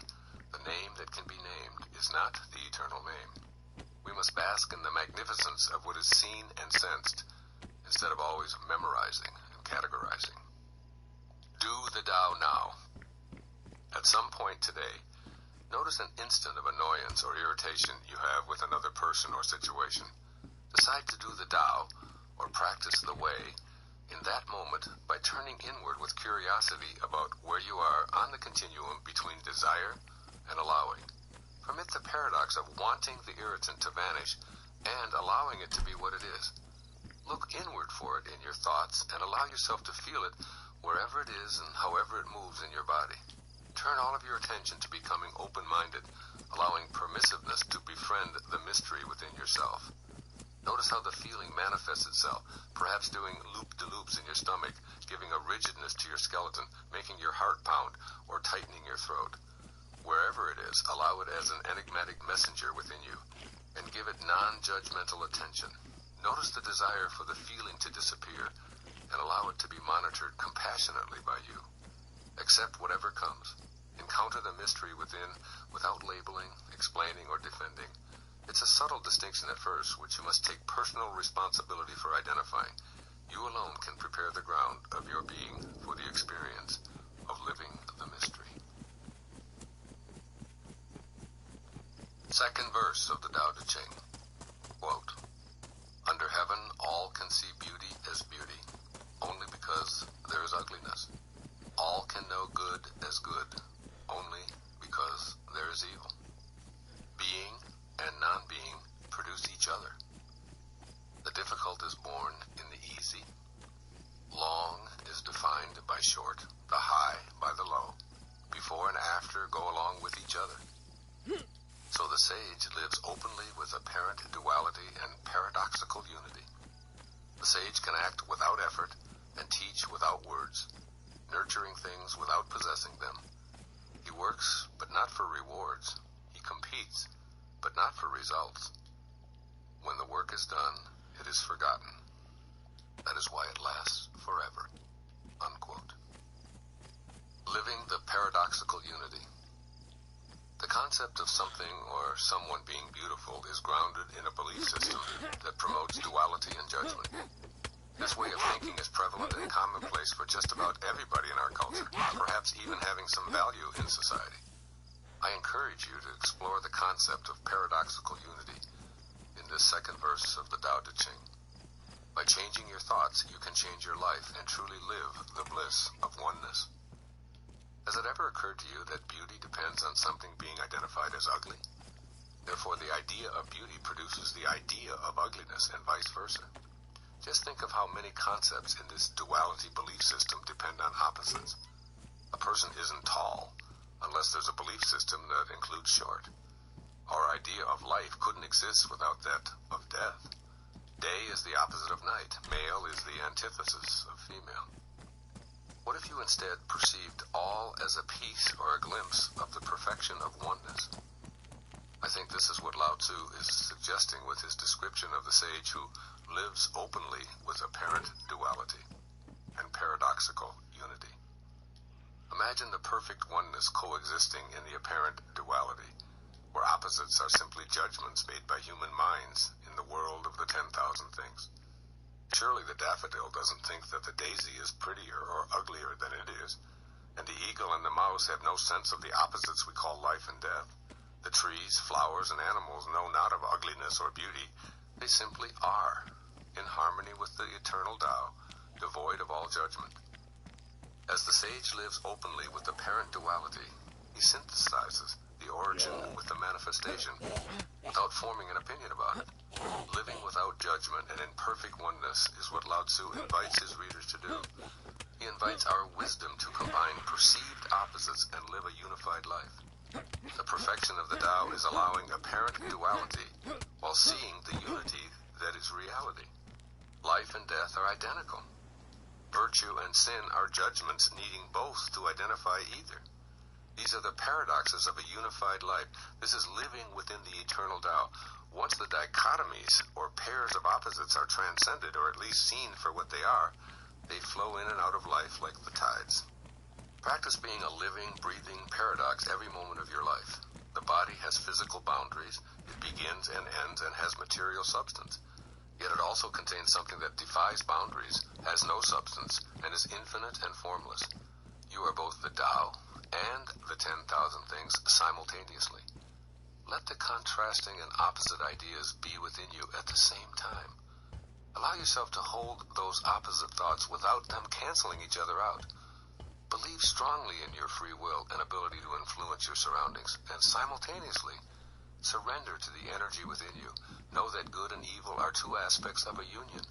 the name that can be named is not the eternal name. We must bask in the magnificence of what is seen and sensed, instead of always memorizing and categorizing. Do the Tao now. At some point today, notice an instant of annoyance or irritation you have with another person or situation. Decide to do the Tao, or practice the way, in that moment by turning inward with curiosity about where you are on the continuum between desire and allowing. Permit the paradox of wanting the irritant to vanish and allowing it to be what it is. Look inward for it in your thoughts and allow yourself to feel it wherever it is and however it moves in your body. Turn all of your attention to becoming open-minded, allowing permissiveness to befriend the mystery within yourself. Notice how the feeling manifests itself, perhaps doing loop-de-loops in your stomach, giving a rigidness to your skeleton, making your heart pound, or tightening your throat. Wherever it is, allow it as an enigmatic messenger within you, and give it non-judgmental attention. Notice the desire for the feeling to disappear, and allow it to be monitored compassionately by you. Accept whatever comes. Encounter the mystery within without labeling, explaining, or defending. It's a subtle distinction at first, which you must take personal responsibility for identifying. You alone can prepare the ground of your being for the experience of living the mystery. Second verse of the Tao Te Ching. Quote, "Under heaven all can see beauty as beauty, only because there is ugliness. All can know good as good, only because there is evil. Being and non-being produce each other. The difficult is born in the easy. Long is defined by short, the high by the low. Before and after go along with each other. So the sage lives openly with apparent duality and paradoxical unity. The sage can act without effort and teach without words, nurturing things without possessing them. He works, but not for rewards. He competes, but not for results. When the work is done, it is forgotten. That is why it lasts forever." Unquote. Living the paradoxical unity. The concept of something or someone being beautiful is grounded in a belief system that promotes duality and judgment. This way of thinking is prevalent and commonplace for just about everybody in our culture, perhaps even having some value in society. I encourage you to explore the concept of paradoxical unity in this second verse of the Tao Te Ching. By changing your thoughts, you can change your life and truly live the bliss of oneness. Has it ever occurred to you that beauty depends on something being identified as ugly? Therefore, the idea of beauty produces the idea of ugliness and vice versa. Just think of how many concepts in this duality belief system depend on opposites. A person isn't tall unless there's a belief system that includes short. Our idea of life couldn't exist without that of death. Day is the opposite of night. Male is the antithesis of female. What if you instead perceived all as a piece or a glimpse of the perfection of oneness? I think this is what Lao Tzu is suggesting with his description of the sage who lives openly with apparent duality and paradoxical unity. Imagine the perfect oneness coexisting in the apparent duality, where opposites are simply judgments made by human minds in the world of the 10,000 things. Surely the daffodil doesn't think that the daisy is prettier or uglier than it is, and the eagle and the mouse have no sense of the opposites we call life and death. The trees, flowers, and animals know not of ugliness or beauty. They simply are, in harmony with the eternal Tao, devoid of all judgment. As the sage lives openly with apparent duality, he synthesizes the origin with the manifestation, without forming an opinion about it. Living without judgment and in perfect oneness is what Lao Tzu invites his readers to do. He invites our wisdom to combine perceived opposites and live a unified life. The perfection of the Tao is allowing apparent duality while seeing the unity that is reality. Life and death are identical. Virtue and sin are judgments needing both to identify either. These are the paradoxes of a unified life. This is living within the eternal Tao. Once the dichotomies or pairs of opposites are transcended, or at least seen for what they are, they flow in and out of life like the tides. Practice being a living, breathing paradox every moment of your life. The body has physical boundaries. It begins and ends and has material substance. Yet it also contains something that defies boundaries, has no substance, and is infinite and formless. You are both the Tao and the 10,000 things simultaneously. Let the contrasting and opposite ideas be within you at the same time. Allow yourself to hold those opposite thoughts without them canceling each other out. Believe strongly in your free will and ability to influence your surroundings, and simultaneously surrender to the energy within you. Know that good and evil are two aspects of a union.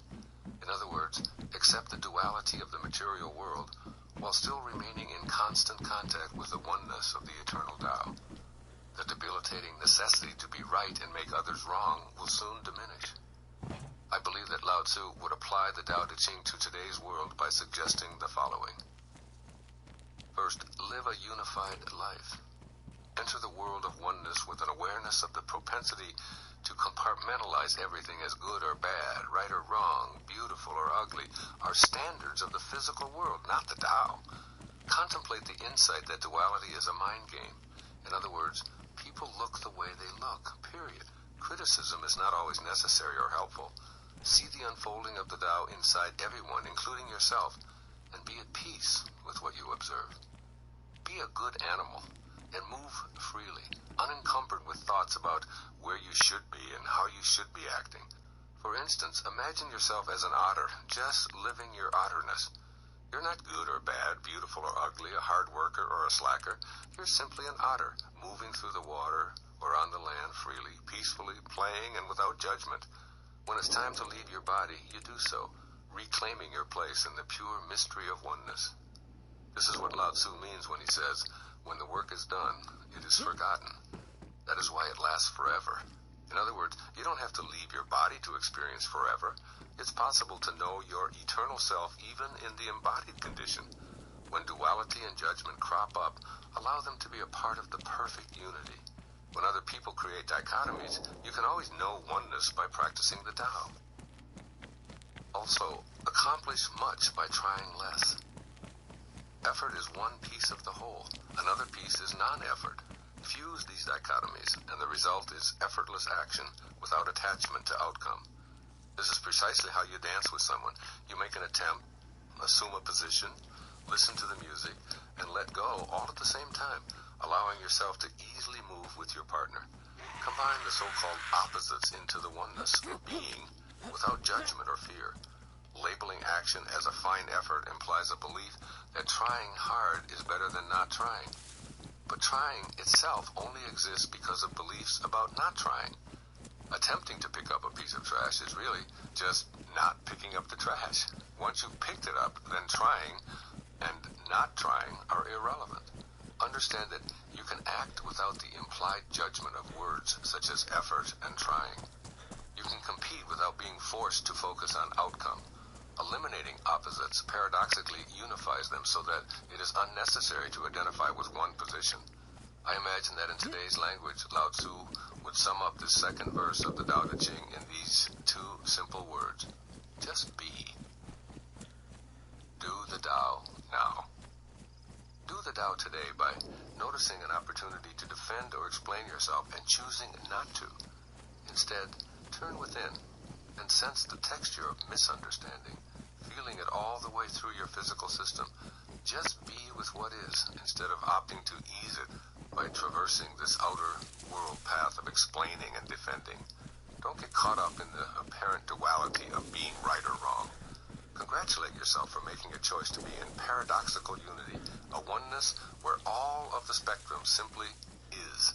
In other words, accept the duality of the material world while still remaining in constant contact with the oneness of the eternal Tao. The debilitating necessity to be right and make others wrong will soon diminish. I believe that Lao Tzu would apply the Tao Te Ching to today's world by suggesting the following. First, live a unified life. Enter the world of oneness with an awareness of the propensity to compartmentalize everything as good or bad, right or wrong, beautiful or ugly, are standards of the physical world, not the Tao. Contemplate the insight that duality is a mind game. In other words, people look the way they look, period. Criticism is not always necessary or helpful. See the unfolding of the Tao inside everyone, including yourself, and be at peace with what you observe. Be a good animal and move freely, unencumbered with thoughts about where you should be and how you should be acting. For instance, imagine yourself as an otter, just living your otterness. You're not good or bad, beautiful or ugly, a hard worker or a slacker. You're simply an otter, moving through the water or on the land freely, peacefully, playing and without judgment. When it's time to leave your body, you do so, reclaiming your place in the pure mystery of oneness. This is what Lao Tzu means when he says, when the work is done, it is forgotten. That is why it lasts forever. In other words, you don't have to leave your body to experience forever. It's possible to know your eternal self even in the embodied condition. When duality and judgment crop up, allow them to be a part of the perfect unity. When other people create dichotomies, you can always know oneness by practicing the Tao. Also, accomplish much by trying less. Effort is one piece of the whole. Another piece is non-effort. Fuse these dichotomies, and the result is effortless action without attachment to outcome. This is precisely how you dance with someone. You make an attempt, assume a position, listen to the music, and let go all at the same time, allowing yourself to easily move with your partner. Combine the so-called opposites into the oneness of being without judgment or fear. Labeling action as a fine effort implies a belief that trying hard is better than not trying. But trying itself only exists because of beliefs about not trying. Attempting to pick up a piece of trash is really just not picking up the trash. Once you've picked it up, then trying and not trying are irrelevant. Understand that you can act without the implied judgment of words such as effort and trying. You can compete without being forced to focus on outcome. Eliminating opposites paradoxically unifies them so that it is unnecessary to identify with one position. I imagine that in today's language, Lao Tzu would sum up the second verse of the Tao Te Ching in these two simple words. Just be. Do the Tao now. Do the Tao today by noticing an opportunity to defend or explain yourself and choosing not to. Instead, turn within and sense the texture of misunderstanding, feeling it all the way through your physical system. Just be with what is, instead of opting to ease it by traversing this outer world path of explaining and defending. Don't get caught up in the apparent duality of being right or wrong. Congratulate yourself for making a choice to be in paradoxical unity, a oneness where all of the spectrum simply is.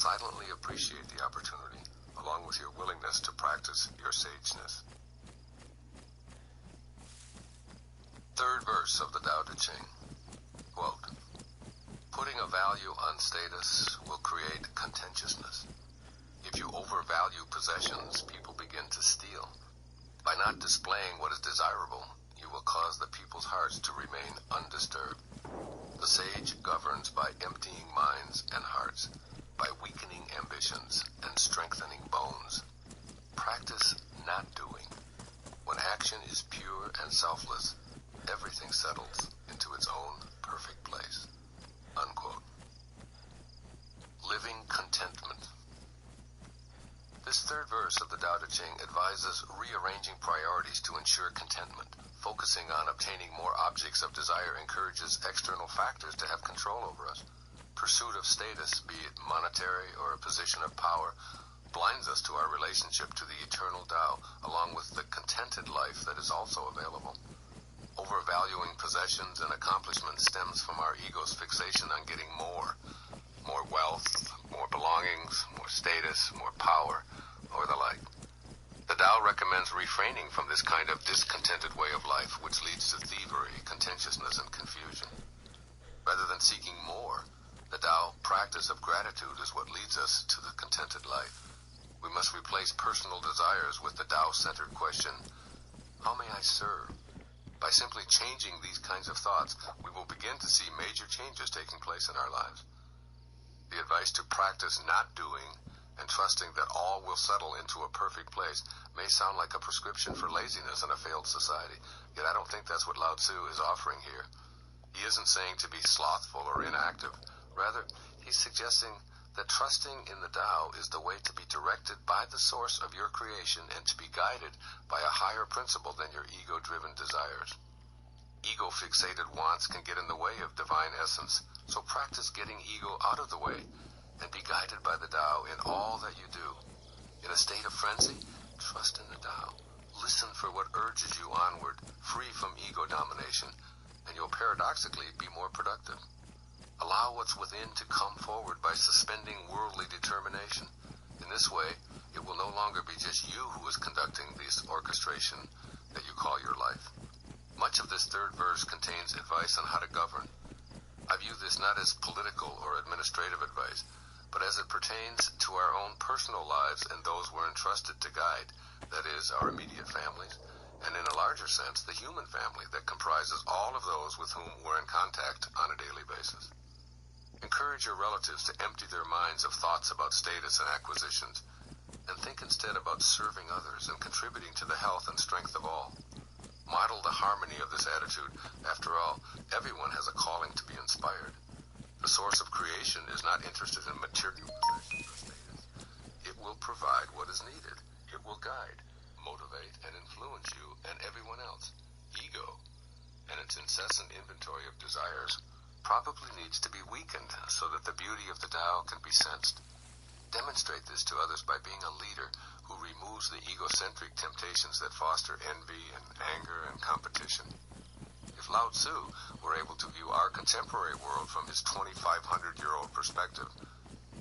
silently appreciate the opportunity, along with your willingness to practice your sageness. Third verse of the Tao Te Ching. Quote, putting a value on status will create contentiousness. If you overvalue possessions, people begin to steal. By not displaying what is desirable, you will cause the people's hearts to remain undisturbed. The sage governs by emptying minds and hearts, by weakening ambitions and strengthening bones. Practice not doing. When action is pure and selfless, everything settles into its own perfect place. Unquote. Living contentment. This third verse of the Tao Te Ching advises rearranging priorities to ensure contentment. Focusing on obtaining more objects of desire encourages external factors to have control over us. Pursuit of status, be it monetary or a position of power, blinds us to our relationship to the eternal Tao, along with the contented life that is also available. Overvaluing possessions and accomplishments stems from our ego's fixation on getting more wealth, more belongings, more status, more power, or the like. The Tao recommends refraining from this kind of discontented way of life, which leads to thievery, contentiousness, and confusion. Rather than seeking more, the Tao practice of gratitude is what leads us to the contented life. We must replace personal desires with the Tao-centered question, how may I serve? By simply changing these kinds of thoughts, we will begin to see major changes taking place in our lives. The advice to practice not doing and trusting that all will settle into a perfect place may sound like a prescription for laziness in a failed society, yet I don't think that's what Lao Tzu is offering here. He isn't saying to be slothful or inactive. Rather, he's suggesting that trusting in the Tao is the way to be directed by the source of your creation and to be guided by a higher principle than your ego-driven desires. Ego-fixated wants can get in the way of divine essence, so practice getting ego out of the way and be guided by the Tao in all that you do. In a state of frenzy, trust in the Tao. Listen for what urges you onward, free from ego domination, and you'll paradoxically be more productive. Allow what's within to come forward by suspending worldly determination. In this way, it will no longer be just you who is conducting this orchestration that you call your life. Much of this third verse contains advice on how to govern. I view this not as political or administrative advice, but as it pertains to our own personal lives and those we're entrusted to guide, that is, our immediate families, and in a larger sense, the human family that comprises all of those with whom we're in contact on a daily basis. Encourage your relatives to empty their minds of thoughts about status and acquisitions, and think instead about serving others and contributing to the health and strength of all. Model the harmony of this attitude. After all, everyone has a calling to be inspired. The source of creation is not interested in material possessions or status. It will provide what is needed. It will guide, motivate, and influence you and everyone else. Ego, and its incessant inventory of desires, probably needs to be weakened so that the beauty of the Tao can be sensed. Demonstrate this to others by being a leader who removes the egocentric temptations that foster envy and anger and competition. If Lao Tzu were able to view our contemporary world from his 2,500-year-old perspective,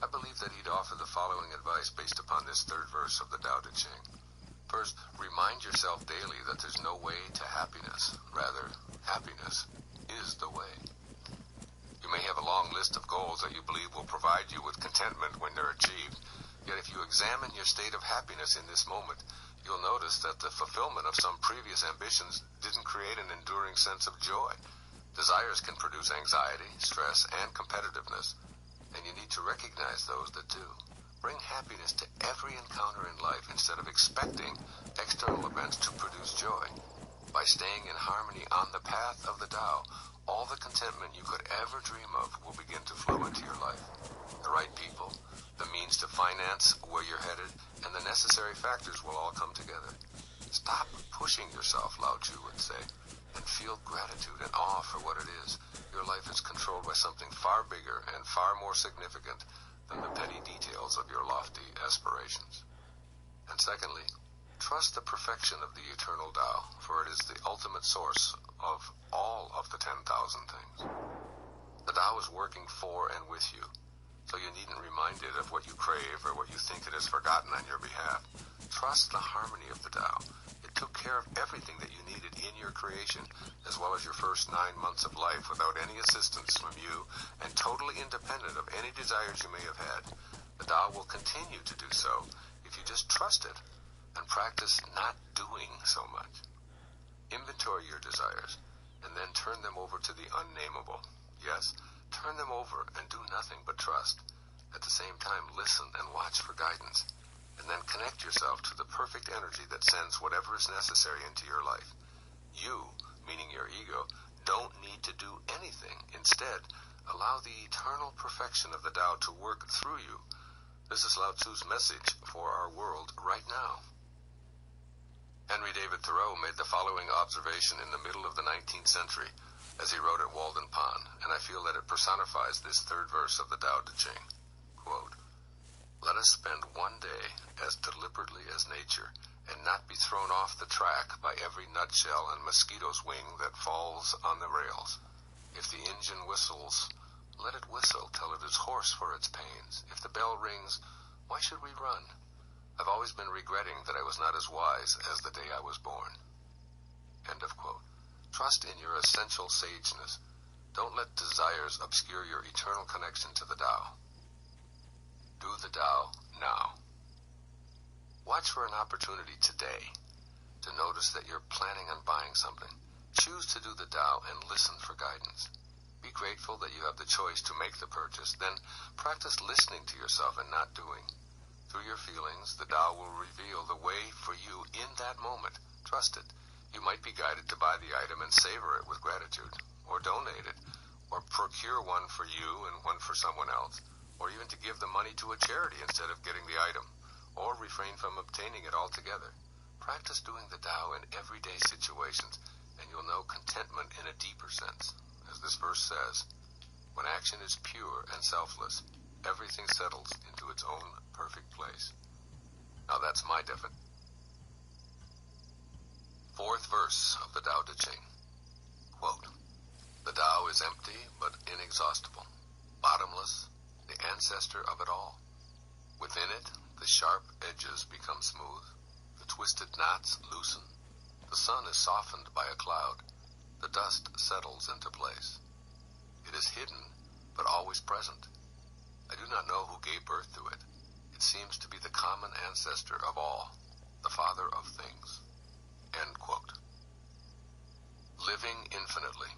I believe that he'd offer the following advice based upon this third verse of the Tao Te Ching. First, remind yourself daily that there's no way to happiness. Rather, happiness is the way. You may have a long list of goals that you believe will provide you with contentment when they're achieved. Yet if you examine your state of happiness in this moment, you'll notice that the fulfillment of some previous ambitions didn't create an enduring sense of joy. Desires can produce anxiety, stress, and competitiveness, and you need to recognize those that do. Bring happiness to every encounter in life instead of expecting external events to produce joy. By staying in harmony on the path of the Tao, all the contentment you could ever dream of will begin to flow into your life. The right people, the means to finance where you're headed, and the necessary factors will all come together. Stop pushing yourself, Lao Tzu would say, and feel gratitude and awe for what it is. Your life is controlled by something far bigger and far more significant than the petty details of your lofty aspirations. And secondly, trust the perfection of the eternal Tao, for it is the ultimate source of all of the 10,000 things. The Tao is working for and with you. so you needn't remind it of what you crave or what you think it has forgotten on your behalf. Trust the harmony of the Tao. It took care of everything that you needed in your creation, as well as your first 9 months of life without any assistance from you and totally independent of any desires you may have had. The Tao will continue to do so if you just trust it and practice not doing so much. Inventory your desires and then turn them over to the unnameable. Yes, turn them over and do nothing but trust. At the same time, listen and watch for guidance. And then connect yourself to the perfect energy that sends whatever is necessary into your life. You, meaning your ego, don't need to do anything. Instead, allow the eternal perfection of the Tao to work through you. This is Lao Tzu's message for our world right now. Henry David Thoreau made the following observation in the middle of the 19th century as he wrote at Walden Pond, and I feel that it personifies this third verse of the Tao Te Ching. Quote, "Let us spend one day as deliberately as nature and not be thrown off the track by every nutshell and mosquito's wing that falls on the rails. If the engine whistles, let it whistle till it is hoarse for its pains. If the bell rings, why should we run? I've always been regretting that I was not as wise as the day I was born." End of quote. Trust in your essential sageness. Don't let desires obscure your eternal connection to the Tao. Do the Tao now. Watch for an opportunity today to notice that you're planning on buying something. Choose to do the Tao and listen for guidance. Be grateful that you have the choice to make the purchase. Then practice listening to yourself and not doing. Through your feelings, the Tao will reveal the way for you in that moment. Trust it. You might be guided to buy the item and savor it with gratitude, or donate it, or procure one for you and one for someone else, or even to give the money to a charity instead of getting the item, or refrain from obtaining it altogether. Practice doing the Tao in everyday situations, and you'll know contentment in a deeper sense. As this verse says, when action is pure and selfless, everything settles into its own perfect place. Now that's my definition. Fourth verse of the Tao Te Ching. Quote, "The Tao is empty but inexhaustible, bottomless, the ancestor of it all. Within it, the sharp edges become smooth, the twisted knots loosen, the sun is softened by a cloud, the dust settles into place. It is hidden but always present. I do not know who gave birth to it. It seems to be the common ancestor of all, the father of things." End quote. Living infinitely.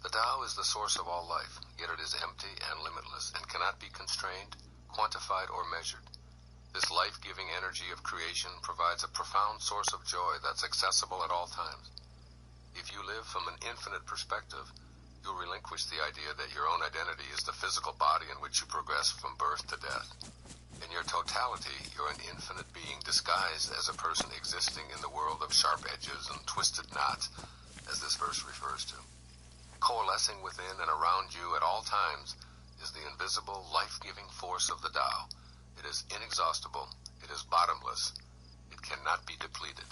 The Tao is the source of all life, yet it is empty and limitless and cannot be constrained, quantified, or measured. This life-giving energy of creation provides a profound source of joy that's accessible at all times. If you live from an infinite perspective, you'll relinquish the idea that your own identity is the physical body in which you progress from birth to death. In your totality, you're an infinite being disguised as a person existing in the world of sharp edges and twisted knots, as this verse refers to. Coalescing within and around you at all times is the invisible, life-giving force of the Tao. It is inexhaustible, it is bottomless, it cannot be depleted.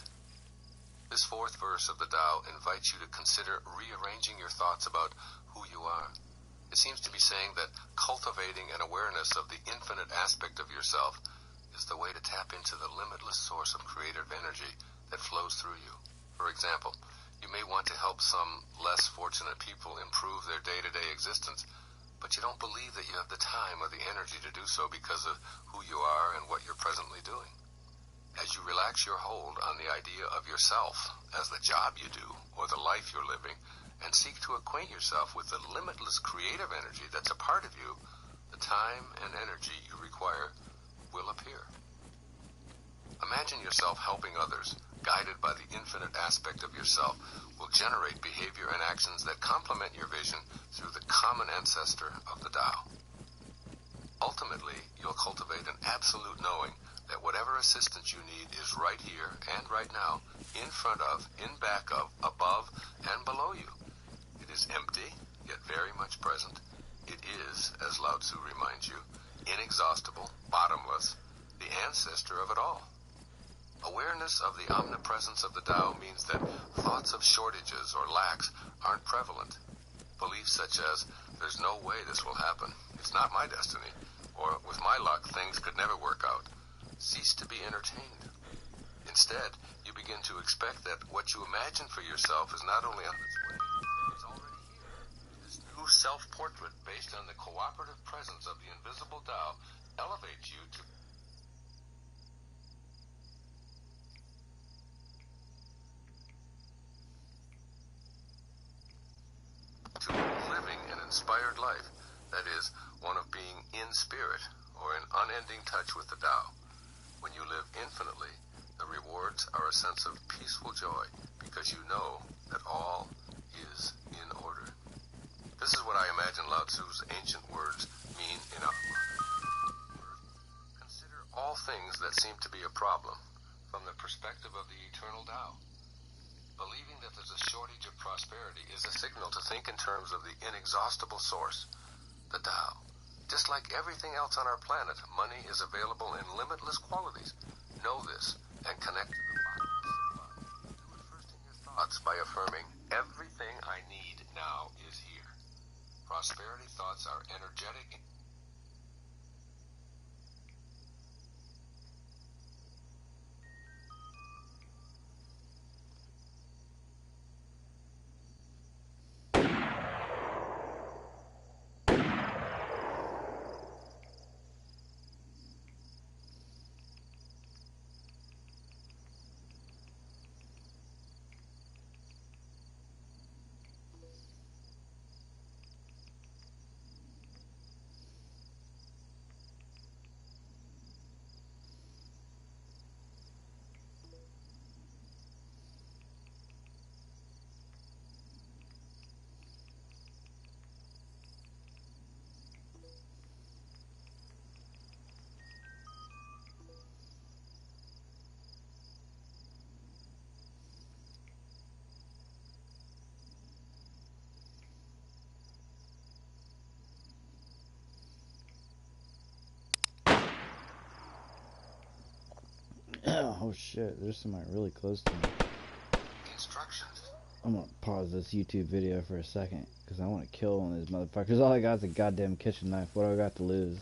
This fourth verse of the Tao invites you to consider rearranging your thoughts about who you are. It seems to be saying that cultivating an awareness of the infinite aspect of yourself is the way to tap into the limitless source of creative energy that flows through you. For example, you may want to help some less fortunate people improve their day-to-day existence, but you don't believe that you have the time or the energy to do so because of who you are and what you're presently doing. As you relax your hold on the idea of yourself as the job you do or the life you're living, and seek to acquaint yourself with the limitless creative energy that's a part of you, the time and energy you require will appear. Imagine yourself helping others, guided by the infinite aspect of yourself, will generate behavior and actions that complement your vision through the common ancestor of the Tao. Ultimately, you'll cultivate an absolute knowing that whatever assistance you need is right here and right now, in front of, in back of, above, and below you. It is empty, yet very much present. It is, as Lao Tzu reminds you, inexhaustible, bottomless, the ancestor of it all. Awareness of the omnipresence of the Tao means that thoughts of shortages or lacks aren't prevalent. Beliefs such as, "there's no way this will happen," it's not my destiny, or with my luck, things could never work out. Cease to be entertained. Instead, you begin to expect that what you imagine for yourself is not only on its way, it's already here. This new self-portrait, based on the cooperative presence of the invisible Tao, elevates you to living an inspired life, that is, one of being in spirit, or in unending touch with the Tao. When you live infinitely, the rewards are a sense of peaceful joy, because you know that all is in order. This is what I imagine Lao Tzu's ancient words mean in our modern. Consider all things that seem to be a problem from the perspective of the eternal Tao. Believing that there's a shortage of prosperity is a signal to think in terms of the inexhaustible source, the Tao. Just like everything else on our planet, money is available in limitless quantities. Know this and connect to the bottomless supply. Do it first in your thoughts by affirming, everything I need now is here. Prosperity thoughts are energetic. Oh shit, there's somebody really close to me. Instructions. I'm gonna pause this YouTube video for a second, because I want to kill one of these motherfuckers. All I got is a goddamn kitchen knife. What do I got to lose?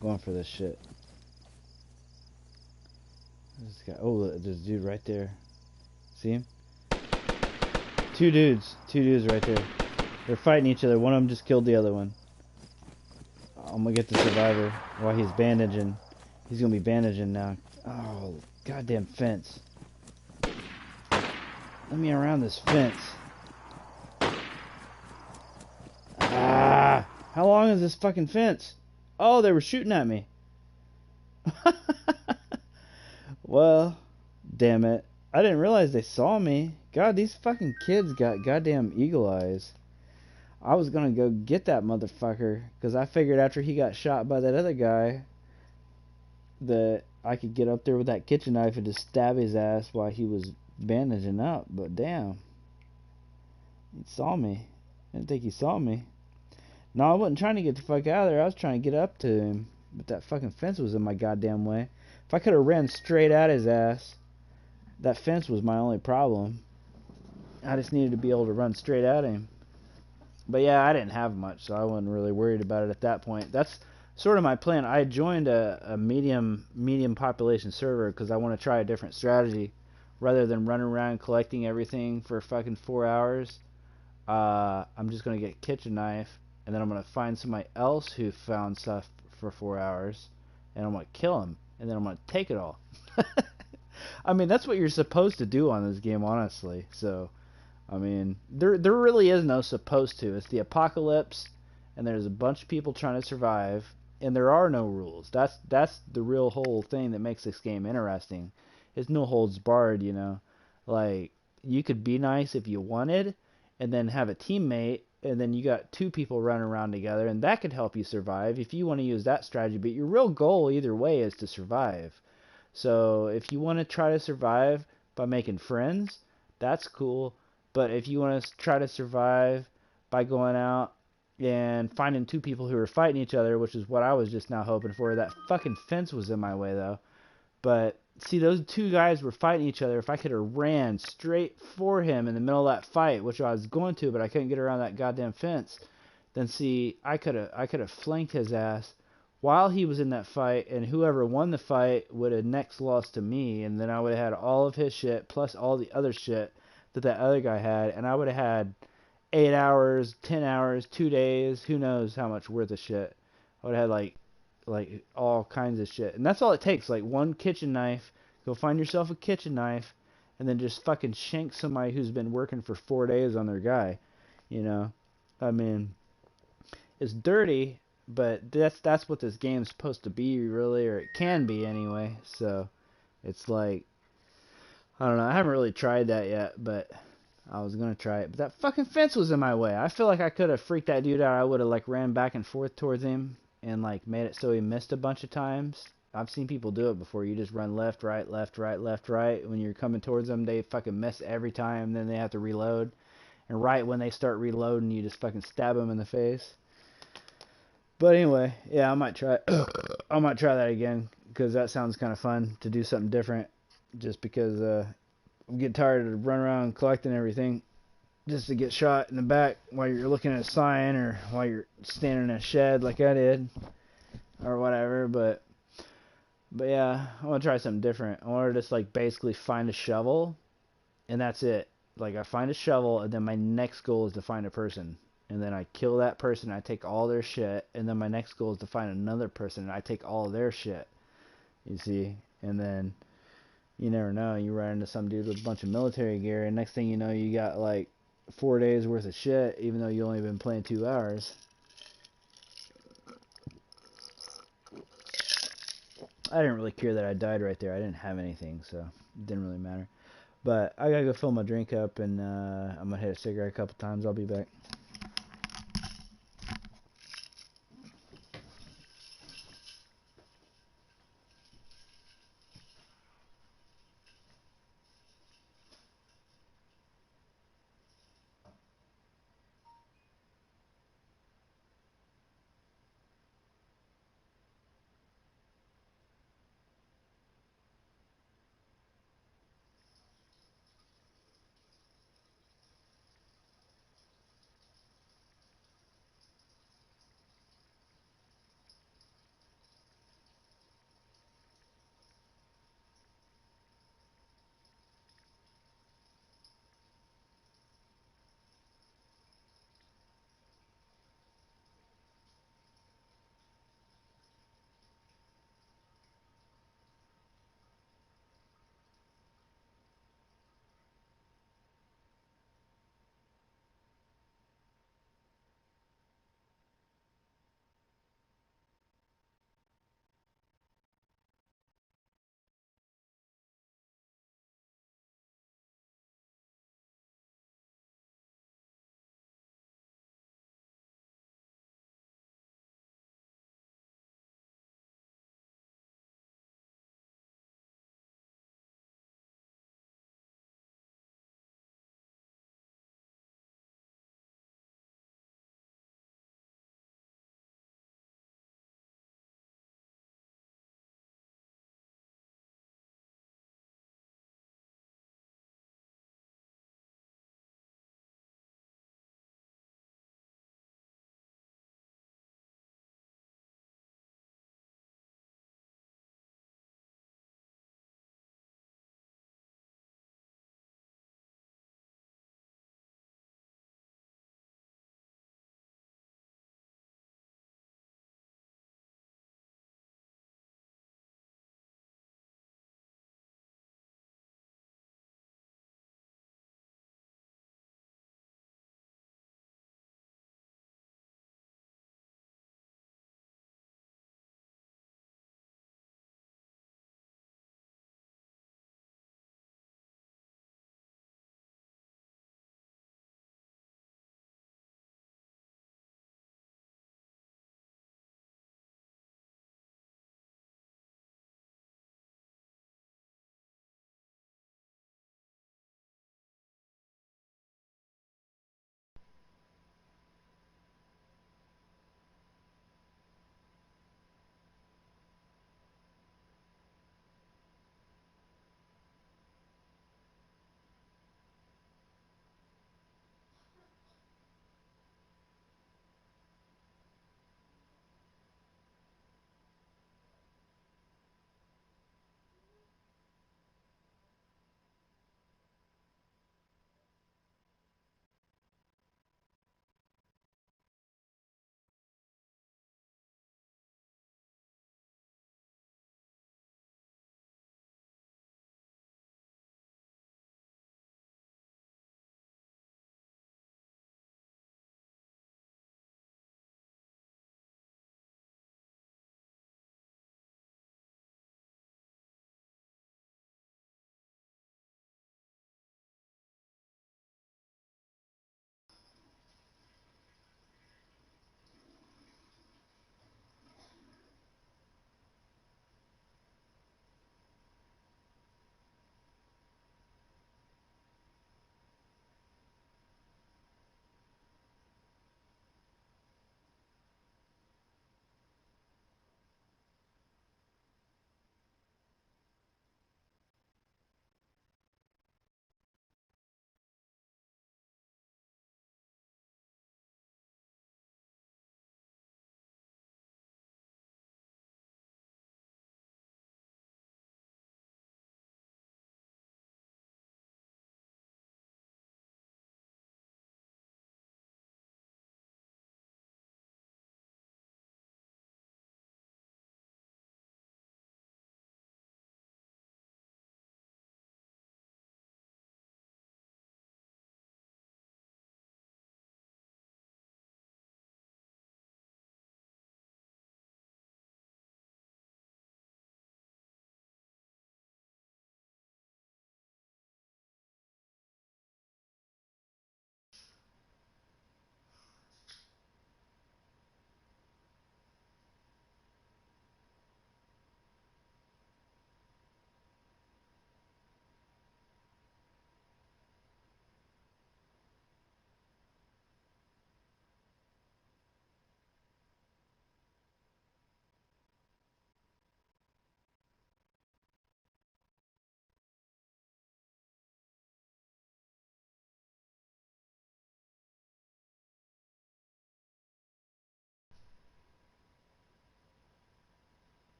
I'm going for this shit. This guy, oh, there's a dude right there. See him? Two dudes right there. They're fighting each other. One of them just killed the other one. I'm gonna get the survivor while he's bandaging. He's gonna be bandaging now. Oh, goddamn fence. Let me around this fence. Ah! How long is this fucking fence? Oh, they were shooting at me. Well, damn it. I didn't realize they saw me. God, these fucking kids got goddamn eagle eyes. I was gonna go get that motherfucker, because I figured after he got shot by that other guy that I could get up there with that kitchen knife and just stab his ass while he was bandaging up. But damn, he saw me. I didn't think he saw me. No, I wasn't trying to get the fuck out of there. I was trying to get up to him, but that fucking fence was in my goddamn way. If I could have ran straight at his ass, that fence was my only problem. I just needed to be able to run straight at him. But yeah, I didn't have much, so I wasn't really worried about it at that point. That's sort of my plan. I joined a medium population server because I want to try a different strategy. Rather than running around collecting everything for fucking 4 hours, I'm just going to get a kitchen knife, and then I'm going to find somebody else who found stuff for 4 hours, and I'm going to kill him, and then I'm going to take it all. I mean, that's what you're supposed to do on this game, honestly. So, I mean, there really is no supposed to. It's the apocalypse, and there's a bunch of people trying to survive, and there are no rules. That's the real whole thing that makes this game interesting. It's no holds barred, you know. Like, you could be nice if you wanted, and then have a teammate, and then you got two people running around together, and that could help you survive if you want to use that strategy. But your real goal, either way, is to survive. So if you want to try to survive by making friends, that's cool. But if you want to try to survive by going out and finding two people who are fighting each other, which is what I was just now hoping for. That fucking fence was in my way, though. But, see, those two guys were fighting each other. If I could have ran straight for him in the middle of that fight, which I was going to, but I couldn't get around that goddamn fence, then see, I could have flanked his ass while he was in that fight, and whoever won the fight would have next lost to me, and then I would have had all of his shit plus all the other shit that other guy had, and I would have had 8 hours, 10 hours, 2 days, who knows how much worth of shit. I would have had like all kinds of shit, and that's all it takes, like one kitchen knife. Go find yourself a kitchen knife, and then just fucking shank somebody who's been working for 4 days on their guy. You know, I mean, it's dirty, but that's what this game's supposed to be, really, or it can be anyway. So it's like, I don't know. I haven't really tried that yet, but I was gonna try it. But that fucking fence was in my way. I feel like I could have freaked that dude out. I would have like ran back and forth towards him and like made it so he missed a bunch of times. I've seen people do it before. You just run left, right, left, right, left, right. When you're coming towards them, they fucking miss every time. Then they have to reload. And right when they start reloading, you just fucking stab them in the face. But anyway, yeah, I might try. I might try that again because that sounds kind of fun to do something different. Just because I'm getting tired of running around collecting everything, just to get shot in the back while you're looking at a sign or while you're standing in a shed like I did, or whatever. But yeah, I want to try something different. I want to just like basically find a shovel, and that's it. Like, I find a shovel, and then my next goal is to find a person. And then I kill that person, I take all their shit, and then my next goal is to find another person, and I take all their shit. You see? And then, you never know, you run into some dude with a bunch of military gear, and next thing you know, you got, like, 4 days worth of shit, even though you only been playing 2 hours. I didn't really care that I died right there. I didn't have anything, so it didn't really matter. But I gotta go fill my drink up, and I'm gonna hit a cigarette a couple times. I'll be back.